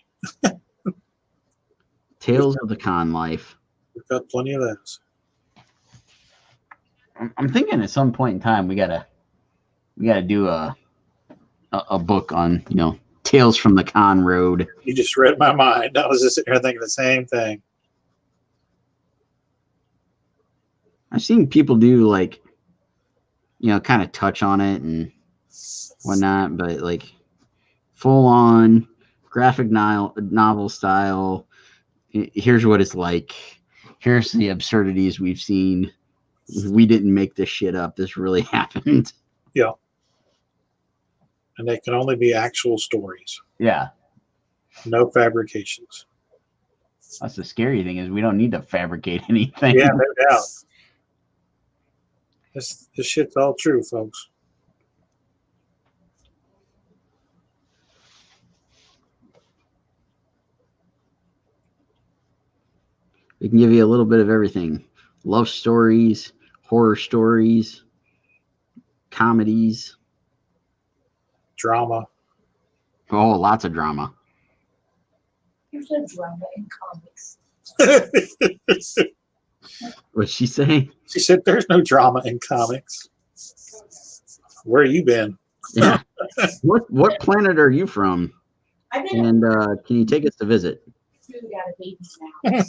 Tales of the con life.
We've got plenty of those.
I'm thinking at some point in time we gotta do a book on, you know, Tales from the Con Road.
You just read my mind. I was just sitting here thinking the same thing.
I've seen people do, like, you know, kind of touch on it and whatnot, but like full on graphic novel style. Here's what it's like. Here's the absurdities we've seen. We didn't make this shit up. This really happened.
Yeah. And they can only be actual stories.
Yeah.
No fabrications.
That's the scary thing, is we don't need to fabricate anything.
Yeah, no doubt. This shit's all true, folks.
We can give you a little bit of everything. Love stories, horror stories, comedies.
Drama.
Oh, lots of drama.
There's no drama in comics.
What'd she say?
She said there's no drama in comics. Where you been?
Yeah. What planet are you from?
I've been
And can you take us to visit?
food out of babies now.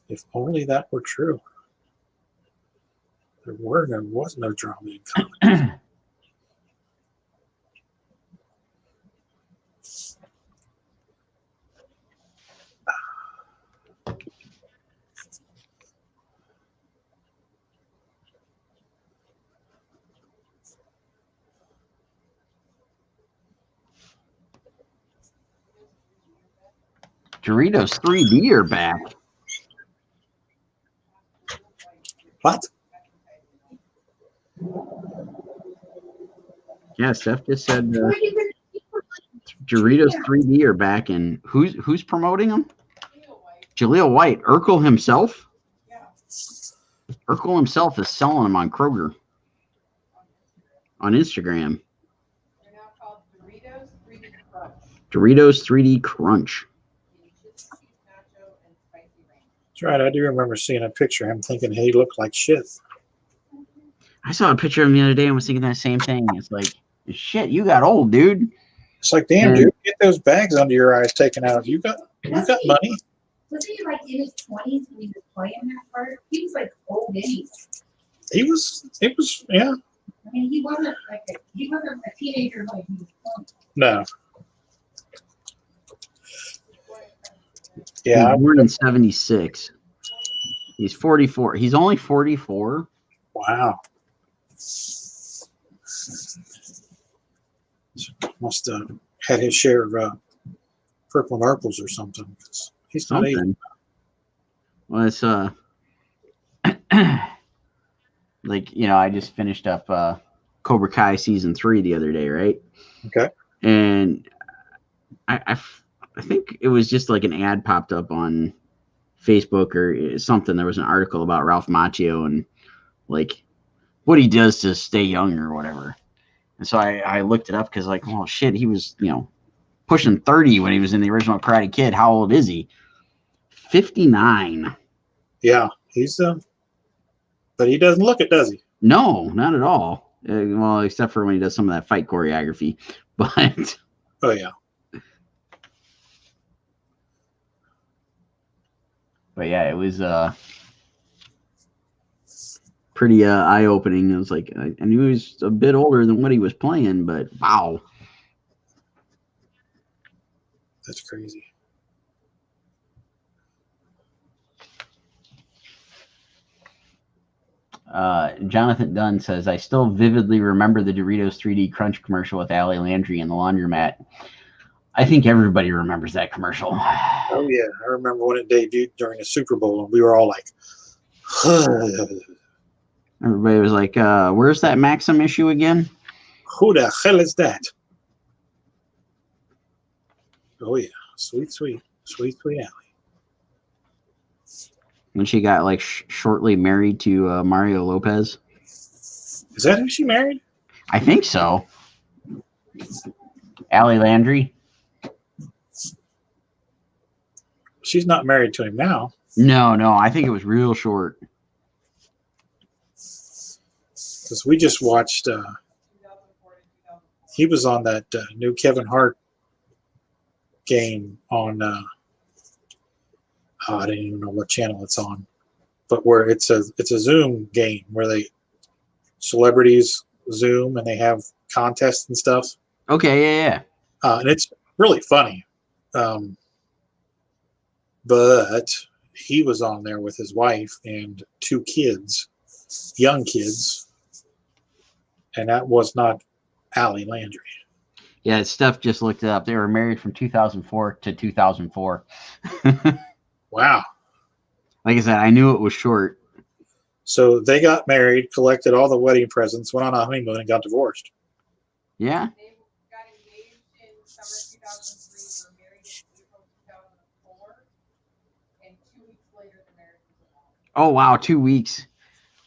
If only that were true. There was no drama in comics.
Doritos 3D are back.
What?
Yeah, Steph just said
Where you been?
Doritos 3D are back, and who's promoting them? Jaleel White. Urkel himself? Urkel himself is selling them on Kroger. On Instagram.
They're now called Doritos 3D Crunch.
Doritos 3D Crunch.
Nacho and spicy ranch.
That's right. I do remember seeing a picture of him thinking he looked like shit.
I saw a picture of him the other day and was thinking that same thing. It's like, shit, you got old, dude.
It's like, damn,
And-
dude, get those bags under your eyes taken out. You got money.
Was he like in his 20s when he was playing that part? He was like old anyway.
It was, yeah.
I mean, he wasn't a teenager like he was 20.
No.
He
Yeah.
was born in 76. He's 44. He's only 44.
Wow. Must have had his share of purple marbles or something. 'Cause he's not 80.
Something. Well, it's like, you know, I just finished up Cobra Kai season 3 the other day, right?
Okay.
And I think it was just like an ad popped up on Facebook or something. There was an article about Ralph Macchio and like what he does to stay young or whatever. And so I looked it up because, like, oh shit, he was, you know, pushing 30 when he was in the original Karate Kid. How old is he? 59.
Yeah. He's, but he doesn't look it, does he?
No, not at all. Well, except for when he does some of that fight choreography. But
Oh, yeah.
yeah, it was pretty eye-opening. It was like, I knew he was a bit older than what he was playing, but wow.
That's crazy.
Jonathan Dunn says, I still vividly remember the Doritos 3D Crunch commercial with Allie Landry in the laundromat. I think everybody remembers that commercial.
Oh, yeah. I remember when it debuted during the Super Bowl, and we were all like,
Everybody was like, where's that Maxim issue again?
who the hell is that? Oh, yeah. Sweet, sweet. Sweet, sweet Allie.
When she got like shortly married to Mario Lopez.
Is that who she married?
I think so. Allie Landry.
she's not married to him now.
No, I think it was real short.
Because we just watched. He was on that new Kevin Hart game on. I don't even know what channel it's on, but where it's a Zoom game where celebrities Zoom and they have contests and stuff.
Okay, yeah.
And it's really funny. But he was on there with his wife and 2 kids, young kids, and that was not Allie Landry.
Yeah, Steph just looked it up. They were married from 2004 to 2004.
Wow.
Like I said, I knew it was short.
So they got married, collected all the wedding presents, went on a honeymoon, and got divorced.
Yeah?
They got engaged in summer 2003, were married in April 2004, and 2 weeks later the marriage was annulled.
Oh, wow, 2 weeks.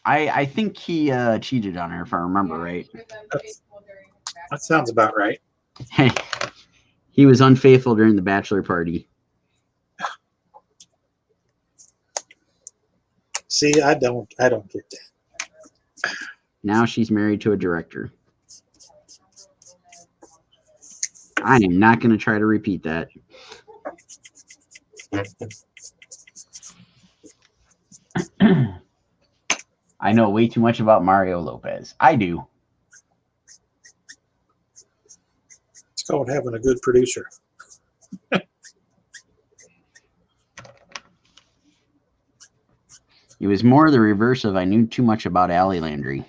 I think he cheated on her, if I remember right.
He was unfaithful during his
That sounds about right.
Hey, he was unfaithful during the bachelor party.
See, I don't get that.
Now she's married to a director. I am not going to try to repeat that. I know way too much about Mario Lopez. I do.
It's called having a good producer.
It was more the reverse of I knew too much about Allie Landry.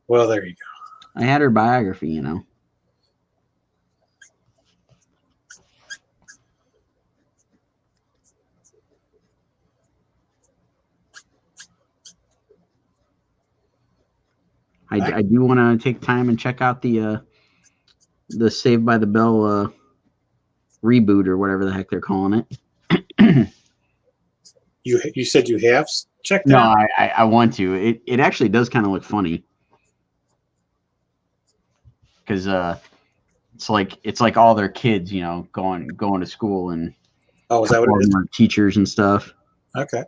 Well, there you go.
I had her biography, you know. I do want to take time and check out the Saved by the Bell reboot or whatever the heck they're calling it.
You said you have checked
No,
out?
I want to. It actually does kind of look funny because it's like all their kids, you know, going to school and
Oh, is that what it is?
Teachers and stuff.
Okay.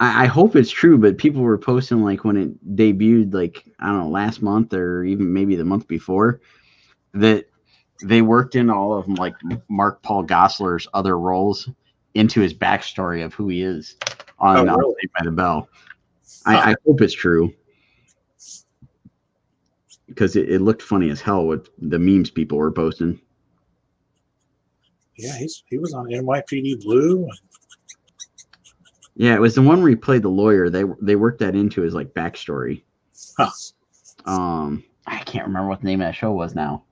I hope it's true, but people were posting like when it debuted, like I don't know, last month or even maybe the month before, that they worked in all of them, like Mark Paul Gosselaar's other roles into his backstory of who he is on
really?
Saved by the Bell. I hope it's true because it looked funny as hell with the memes people were posting.
Yeah, he was on NYPD Blue.
Yeah, it was the one where he played the lawyer. They worked that into his like backstory.
Huh.
I can't remember what the name of that show was now.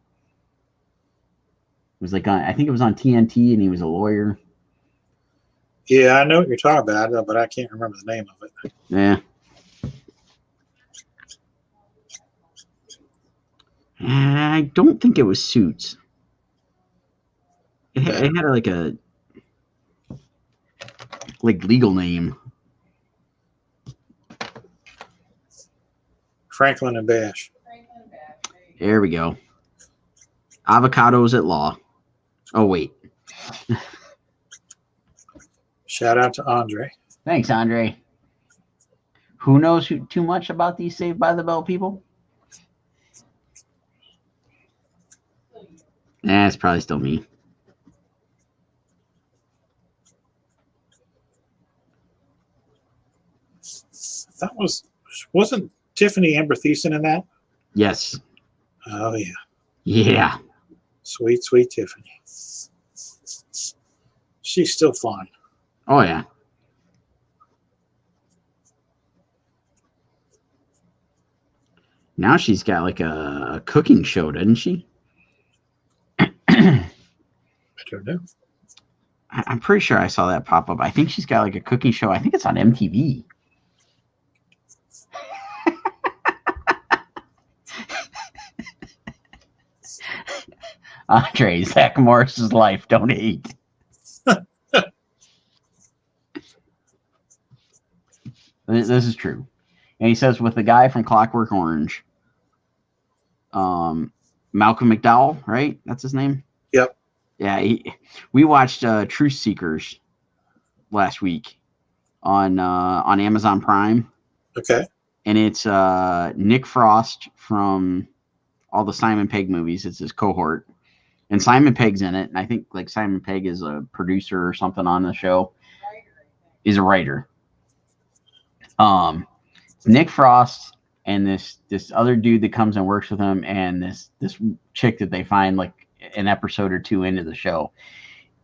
It was like I think it was on TNT, and he was a lawyer.
Yeah, I know what you're talking about, but I can't remember the name of it.
Yeah. I don't think it was Suits. It had like a legal name.
Franklin and Bash.
There we go. Avocados at Law. Oh wait.
Shout out to Andre.
Thanks, Andre. Who knows too much about these Saved by the Bell people? It's probably still me.
That wasn't Tiffany Amber Thiessen in that?
Yes.
Oh yeah.
Yeah.
Sweet, sweet Tiffany. She's still fine.
Oh yeah. Now she's got like a cooking show, doesn't she?
I don't know.
I'm pretty sure I saw that pop up. I think she's got like a cooking show. I think it's on MTV. Andre, Zach Morris's life. Don't hate. This is true. And he says with the guy from Clockwork Orange, Malcolm McDowell, right? That's his name?
Yep.
Yeah, we watched Truth Seekers last week on Amazon Prime,
Okay.
and it's Nick Frost from all the Simon Pegg movies. It's his cohort, and Simon Pegg's in it. And I think like Simon Pegg is a producer or something on the show. He's a writer. It's Nick Frost and this other dude that comes and works with him, and this chick that they find like an episode or two into the show,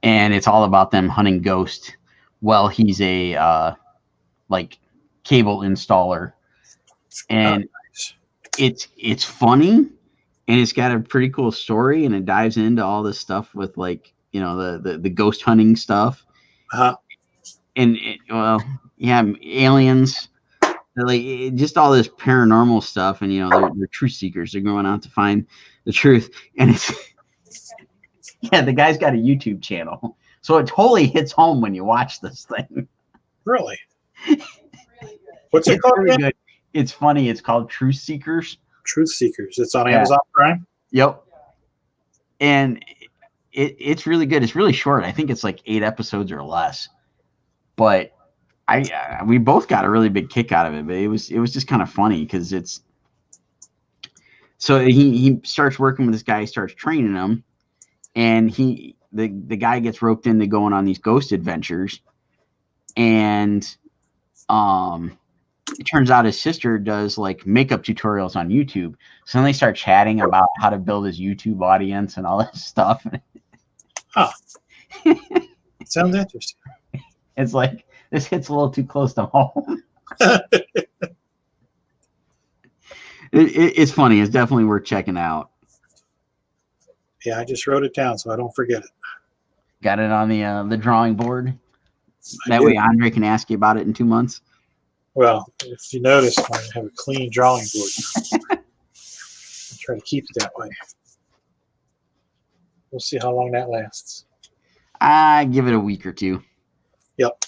and it's all about them hunting ghosts. Well, he's a like cable installer, and it's funny, and it's got a pretty cool story, and it dives into all this stuff with like the ghost hunting stuff, and aliens. Like just all this paranormal stuff, and they're truth seekers. They're going out to find the truth, and it's the guy's got a YouTube channel, so it totally hits home when you watch this thing.
Really? What's it called?
Really good. It's funny. It's called Truth Seekers.
Truth Seekers. It's on Amazon Prime.
Yep. And it's really good. It's really short. I think it's like 8 episodes or less, but we both got a really big kick out of it. But it was just kind of funny because it's so he starts working with this guy, he starts training him, and the guy gets roped into going on these ghost adventures, and it turns out his sister does like makeup tutorials on YouTube. So then they start chatting about how to build his YouTube audience and all this stuff.
Sounds interesting.
It's like this hits a little too close to home. It's funny. It's definitely worth checking out.
Yeah, I just wrote it down so I don't forget it.
Got it on the drawing board. That way Andre can ask you about it in 2 months.
Well, if you notice, I have a clean drawing board now. I try to keep it that way. We'll see how long that lasts.
I give it a week or two.
Yep.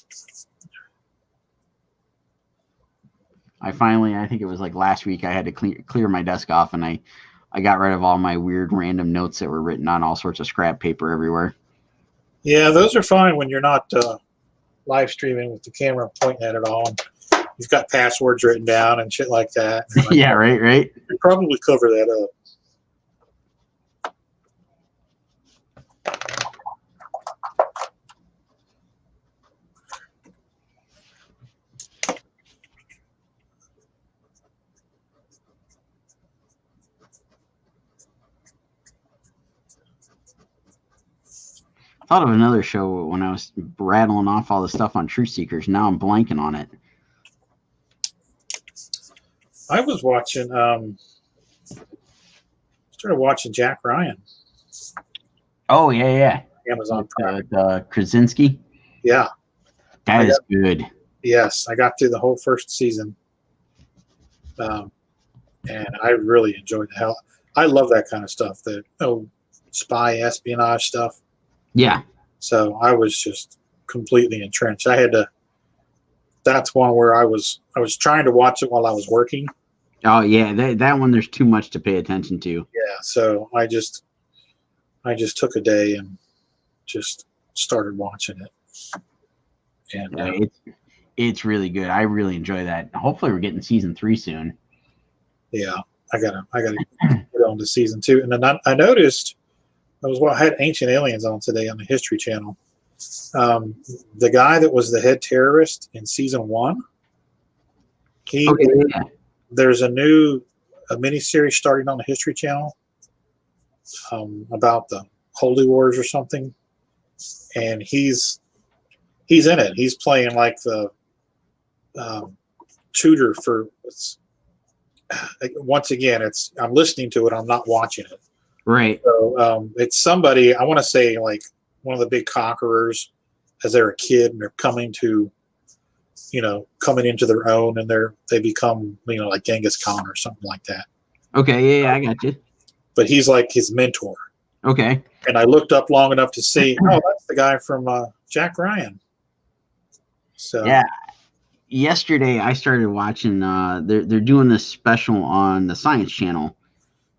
I think it was like last week, I had to clear my desk off, and I got rid of all my weird random notes that were written on all sorts of scrap paper everywhere.
Yeah, those are fine when you're not live streaming with the camera pointing at it all. And you've got passwords written down and shit like that. Like,
yeah, right.
You probably cover that up.
I thought of another show when I was rattling off all the stuff on Truth Seekers. Now I'm blanking on it.
I was watching, started watching Jack Ryan.
Oh, yeah.
Amazon Prime.
Krasinski.
Yeah.
That is good.
Yes, I got through the whole first season. And I really enjoyed the hell. I love that kind of stuff, the spy espionage stuff.
Yeah.
So I was just completely entrenched. That's one where I was trying to watch it while I was working.
Oh yeah, that one there's too much to pay attention to.
Yeah, so I just took a day and just started watching it. And
it's really good. I really enjoy that. Hopefully we're getting season 3 soon.
Yeah, I gotta get on to season 2. And then I noticed I had Ancient Aliens on today on the History Channel. The guy that was the head terrorist in season 1, there's a miniseries starting on the History Channel about the Holy Wars or something, and he's in it. He's playing like the tutor for. Once again, I'm listening to it. I'm not watching it.
Right.
So it's somebody, I want to say like one of the big conquerors as they're a kid and they're coming into their own, and they become, like Genghis Khan or something like that.
Okay. Yeah, I got you.
But he's like his mentor.
Okay.
And I looked up long enough to see, that's the guy from Jack Ryan. So
yeah. Yesterday I started watching, they're doing this special on the Science Channel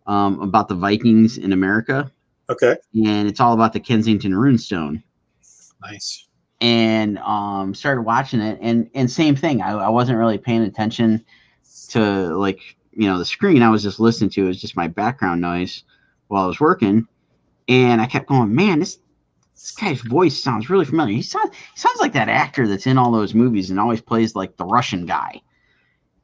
about the Vikings in America.
Okay.
and it's all about the Kensington Runestone.
Nice.
And started watching it, and same thing. I wasn't really paying attention to, like, the screen. I was just listening to it. It was just my background noise while I was working, and I kept going, man, this guy's voice sounds really familiar. He sounds like that actor that's in all those movies and always plays like the Russian guy.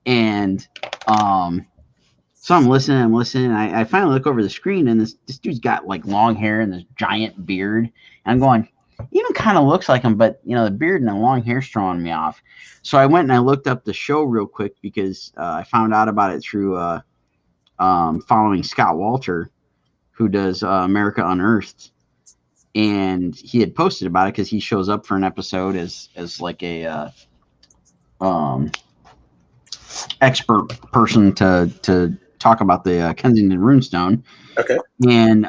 And so I'm listening. I finally look over the screen, and this dude's got like long hair and this giant beard. And I'm going, even kind of looks like him, but the beard and the long hair's throwing me off. So I went and I looked up the show real quick because I found out about it through following Scott Walter, who does America Unearthed, and he had posted about it because he shows up for an episode as like a expert person to talk about the Kensington Runestone.
Okay.
And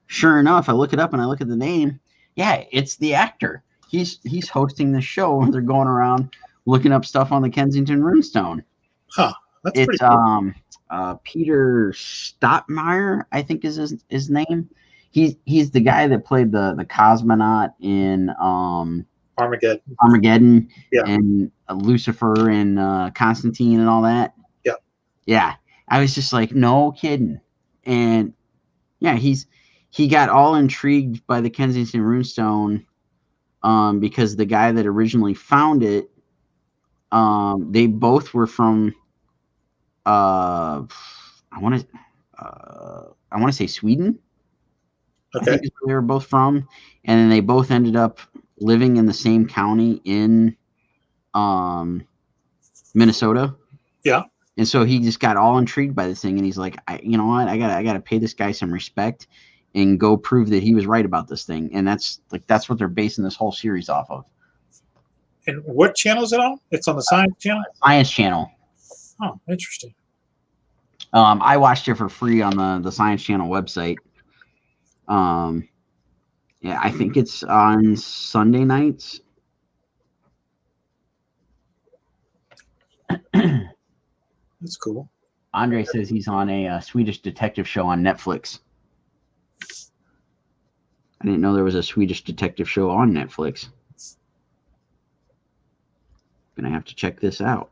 sure enough, I look it up and I look at the name. Yeah, it's the actor. He's hosting the show. They're going around looking up stuff on the Kensington Runestone.
Huh. That's
It's
pretty cool.
Peter Stottmeyer, I think is his name. He's the guy that played the cosmonaut in Armageddon,
Yeah.
and Lucifer and Constantine and all that.
Yeah.
Yeah. I was just like, no kidding. And yeah, he got all intrigued by the Kensington Runestone because the guy that originally found it, they both were from I want to say Sweden.
Okay.
I think is where they were both from, and then they both ended up living in the same county in Minnesota.
Yeah.
And so he just got all intrigued by this thing, and he's like, you know what, I gotta pay this guy some respect and go prove that he was right about this thing. And that's what they're basing this whole series off of.
And what channel is it on? It's on the Science Channel?
Science Channel.
Oh, interesting.
I watched it for free on the Science Channel website. Yeah, I think it's on Sunday nights.
That's cool.
Andre says he's on a Swedish detective show on Netflix. I didn't know there was a Swedish detective show on Netflix. Gonna have to check this out.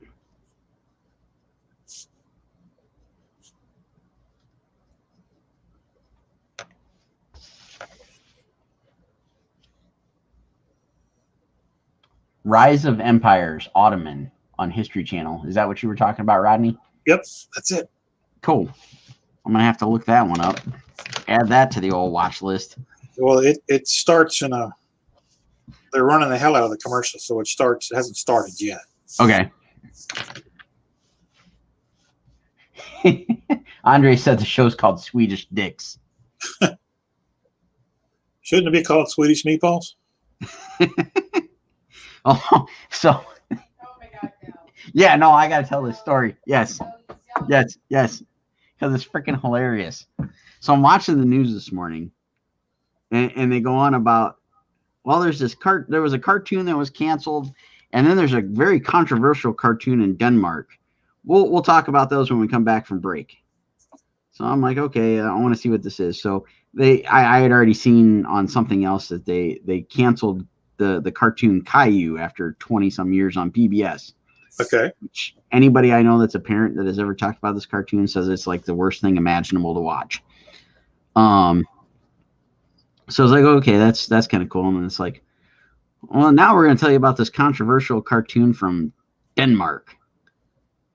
Rise of Empires, Ottoman on History Channel. Is that what you were talking about, Rodney?
Yep, that's it.
Cool. I'm gonna have to look that one up. Add that to the old watch list.
Well, it starts in a. They're running the hell out of the commercial, so it hasn't started yet.
Okay. Andre said the show's called Swedish Dicks.
Shouldn't it be called Swedish Meatballs?
Oh, so
Oh my God, no.
yeah, no, I gotta tell this story. Yes, because it's freaking hilarious. So I'm watching the news this morning, and they go on about, well, there was a cartoon that was canceled, and then there's a very controversial cartoon in Denmark. We'll talk about those when we come back from break. So I'm like, okay, I want to see what this is. So I had already seen on something else that they canceled the cartoon Caillou after 20 some years on PBS.
Okay.
Which anybody I know that's a parent that has ever talked about this cartoon says it's like the worst thing imaginable to watch. So I was like, okay, that's kind of cool. And it's like, well, now we're going to tell you about this controversial cartoon from Denmark.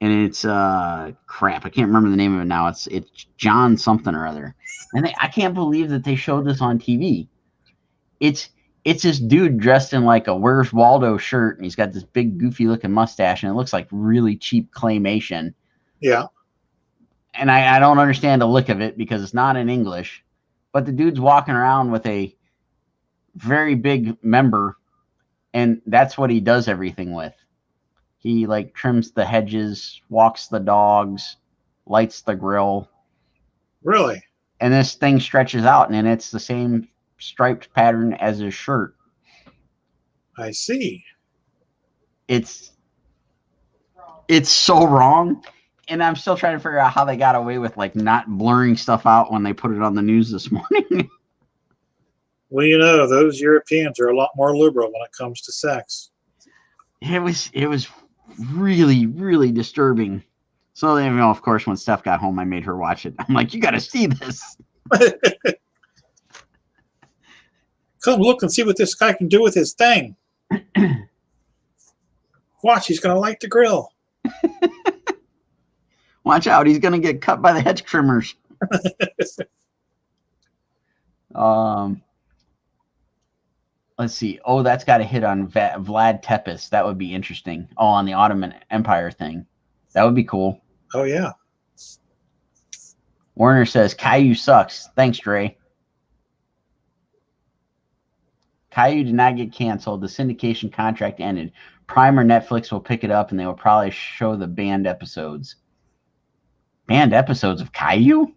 And it's crap. I can't remember the name of it now. It's John something or other. And I can't believe that they showed this on TV. It's this dude dressed in like a Where's Waldo shirt, and he's got this big goofy looking mustache, and it looks like really cheap claymation.
Yeah.
And I don't understand the look of it because it's not in English. But the dude's walking around with a very big member, and that's what he does everything with. He like trims the hedges, walks the dogs, lights the grill.
Really?
And this thing stretches out, and it's the same striped pattern as his shirt.
I see.
It's so wrong. And I'm still trying to figure out how they got away with like not blurring stuff out when they put it on the news this morning.
Well, you know, those Europeans are a lot more liberal when it comes to sex.
It was really, really disturbing. So, you know, of course, when Steph got home, I made her watch it. I'm like, you got to see this.
Come look and see what this guy can do with his thing. Watch, he's going to light the grill.
Watch out, he's going to get cut by the hedge trimmers. Let's see. Oh, that's got a hit on Vlad Tepes. That would be interesting. Oh, on the Ottoman Empire thing. That would be cool.
Oh, yeah.
Warner says, Caillou sucks. Thanks, Dre. Caillou did not get canceled. The syndication contract ended. Prime or Netflix will pick it up, and they will probably show the banned episodes. Banned episodes of Caillou?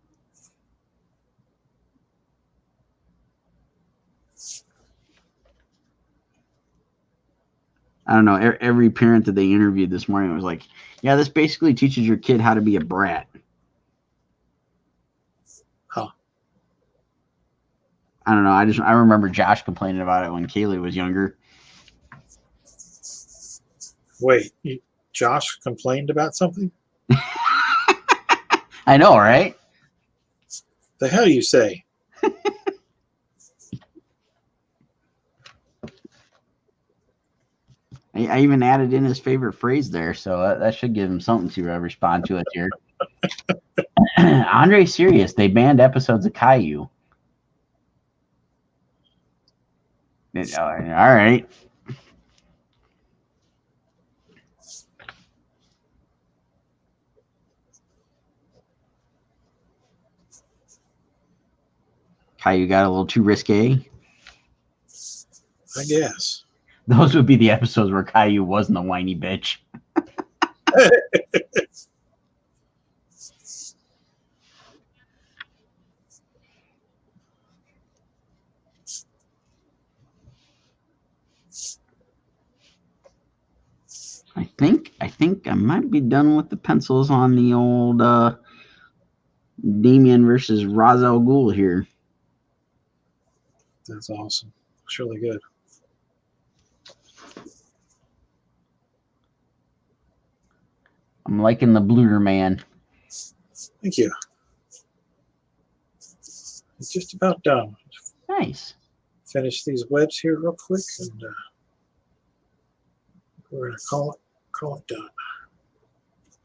I don't know. Every parent that they interviewed this morning was like, yeah, this basically teaches your kid how to be a brat.
Huh.
I don't know. I remember Josh complaining about it when Kaylee was younger.
Wait, Josh complained about something?
I know, right?
The hell you say?
I even added in his favorite phrase there, so that should give him something to respond to it here. Andre Serious, they banned episodes of Caillou. All right. Caillou got a little too risque.
I guess.
Those would be the episodes where Caillou wasn't a whiny bitch. I think I might be done with the pencils on the old Damien versus Ra's al Ghul here.
That's awesome. It's really good.
I'm liking the Bluter man.
Thank you. It's just about done.
Nice.
Finish these webs here real quick, and we're going to call it done.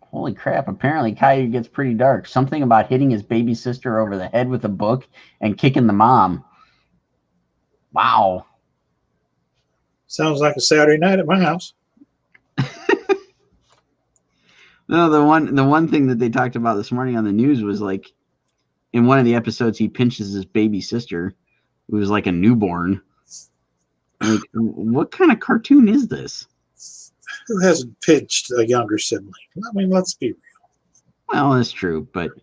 Holy crap, apparently Caillou gets pretty dark. Something about hitting his baby sister over the head with a book and kicking the mom. Wow.
Sounds like a Saturday night at my house.
No, the one thing that they talked about this morning on the news was like in one of the episodes he pinches his baby sister, who was like a newborn. Like, what kind of cartoon is this?
Who hasn't pinched a younger sibling? I mean, let's be real.
Well, that's true, but I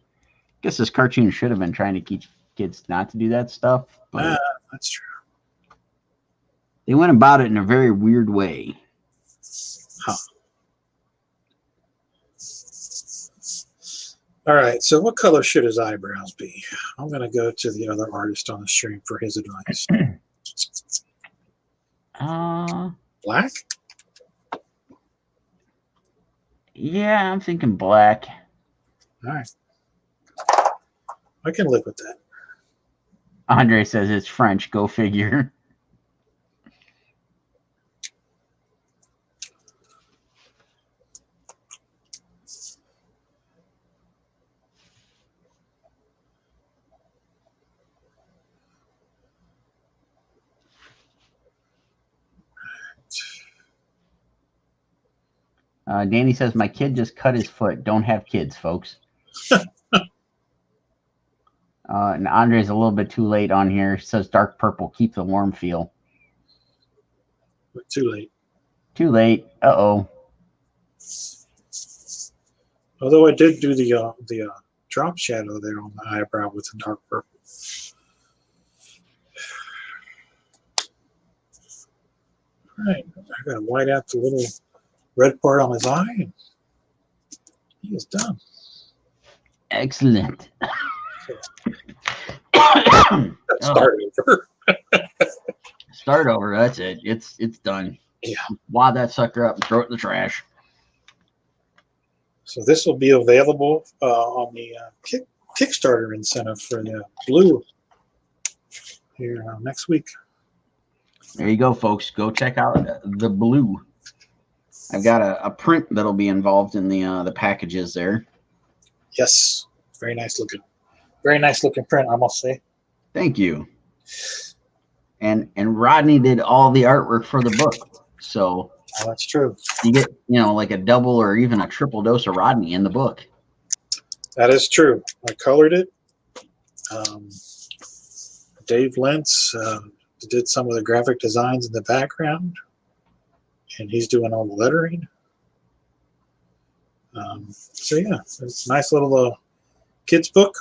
guess this cartoon should have been trying to teach kids not to do that stuff. But
that's true.
They went about it in a very weird way.
Huh. All right, so what color should his eyebrows be? I'm going to go to the other artist on the stream for his advice. Black?
Yeah, I'm thinking black.
All right. I can live with that.
Andre says it's French. Go figure. Danny says, my kid just cut his foot. Don't have kids, folks. And Andre's a little bit too late on here. Says dark purple. Keep the warm feel.
But too late.
Too late. Uh-oh.
Although I did do the drop shadow there on the eyebrow with the dark purple. All right. I got to white out the little red part on his eye. He is done.
Excellent.
Start over.
Start over. That's it. It's done.
Yeah.
Wad that sucker up and throw it in the trash.
So this will be available on the Kickstarter incentive for the blue here next week.
There you go, folks. Go check out the blue. I've got a print that'll be involved in the packages there.
Yes, very nice looking print, I must say.
Thank you. And Rodney did all the artwork for the book, so
that's true.
you get like a double or even a triple dose of Rodney in the book.
That is true. I colored it. Dave Lentz did some of the graphic designs in the background, and he's doing all the lettering. So yeah, it's a nice little kids book,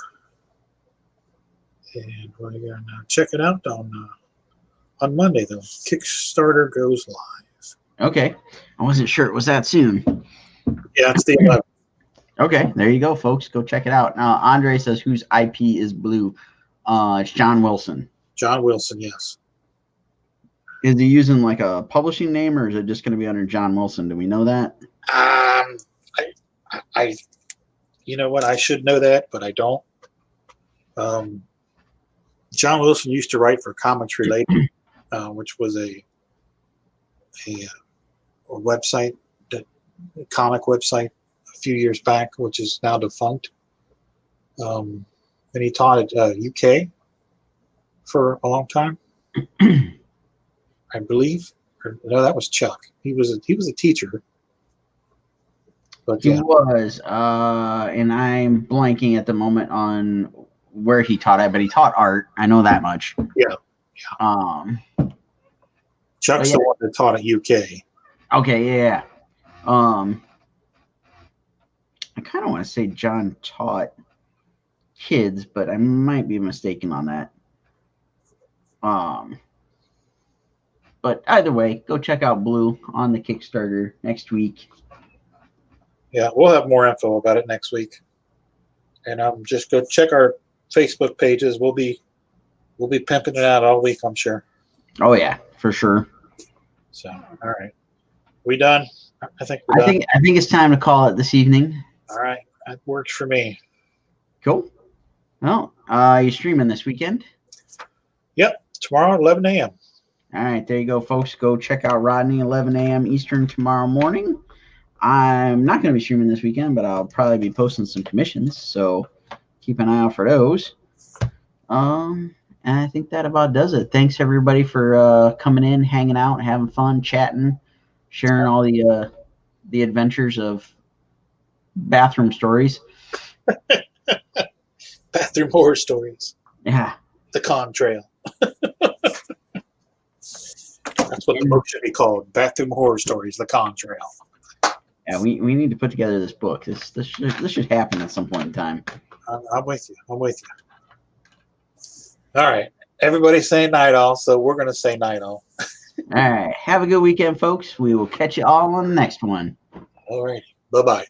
and we're gonna check it out on Monday. Though Kickstarter goes live.
Okay, I wasn't sure it was that soon.
Yeah, it's the 11th.
Okay, there you go, folks. Go check it out. Now, Andre says, whose IP is blue? It's John Wilson.
John Wilson, yes.
Is he using like a publishing name, or is it just going to be under John Wilson? Do we know that?
I you know what? I should know that, but I don't. John Wilson used to write for Comics Related, which was a website, a comic website a few years back, which is now defunct. And he taught at UK for a long time, I believe. No, that was Chuck. He was a teacher. But
He was, and I'm blanking at the moment on where he taught at, but he taught art. I know that much.
Yeah. Chuck's the one that taught at UK.
Okay, yeah. I kind of want to say John taught kids, but I might be mistaken on that. But either way, go check out Blue on the Kickstarter next week.
Yeah, we'll have more info about it next week. And just go check our Facebook pages. We'll be pimping it out all week, I'm sure.
Oh yeah, for sure.
So, all right, we done? I think we're done.
I think it's time to call it this evening.
All right, that works for me.
Cool. Well, you streaming this weekend?
Yep, tomorrow at 11 a.m.
All right, there you go, folks. Go check out Rodney, 11 a.m. Eastern tomorrow morning. I'm not going to be streaming this weekend, but I'll probably be posting some commissions, so keep an eye out for those. And I think that about does it. Thanks, everybody, for coming in, hanging out, having fun, chatting, sharing all the adventures of bathroom stories.
Bathroom horror stories.
Yeah.
The Con Trail. That's what the book should be called. Bathroom Horror Stories, The Con Trail.
Yeah, we need to put together this book. This should happen at some point in time.
I'm with you. I'm with you. All right. Everybody's saying night all, so we're going to say night all.
All right. Have a good weekend, folks. We will catch you all on the next one.
All right. Bye-bye.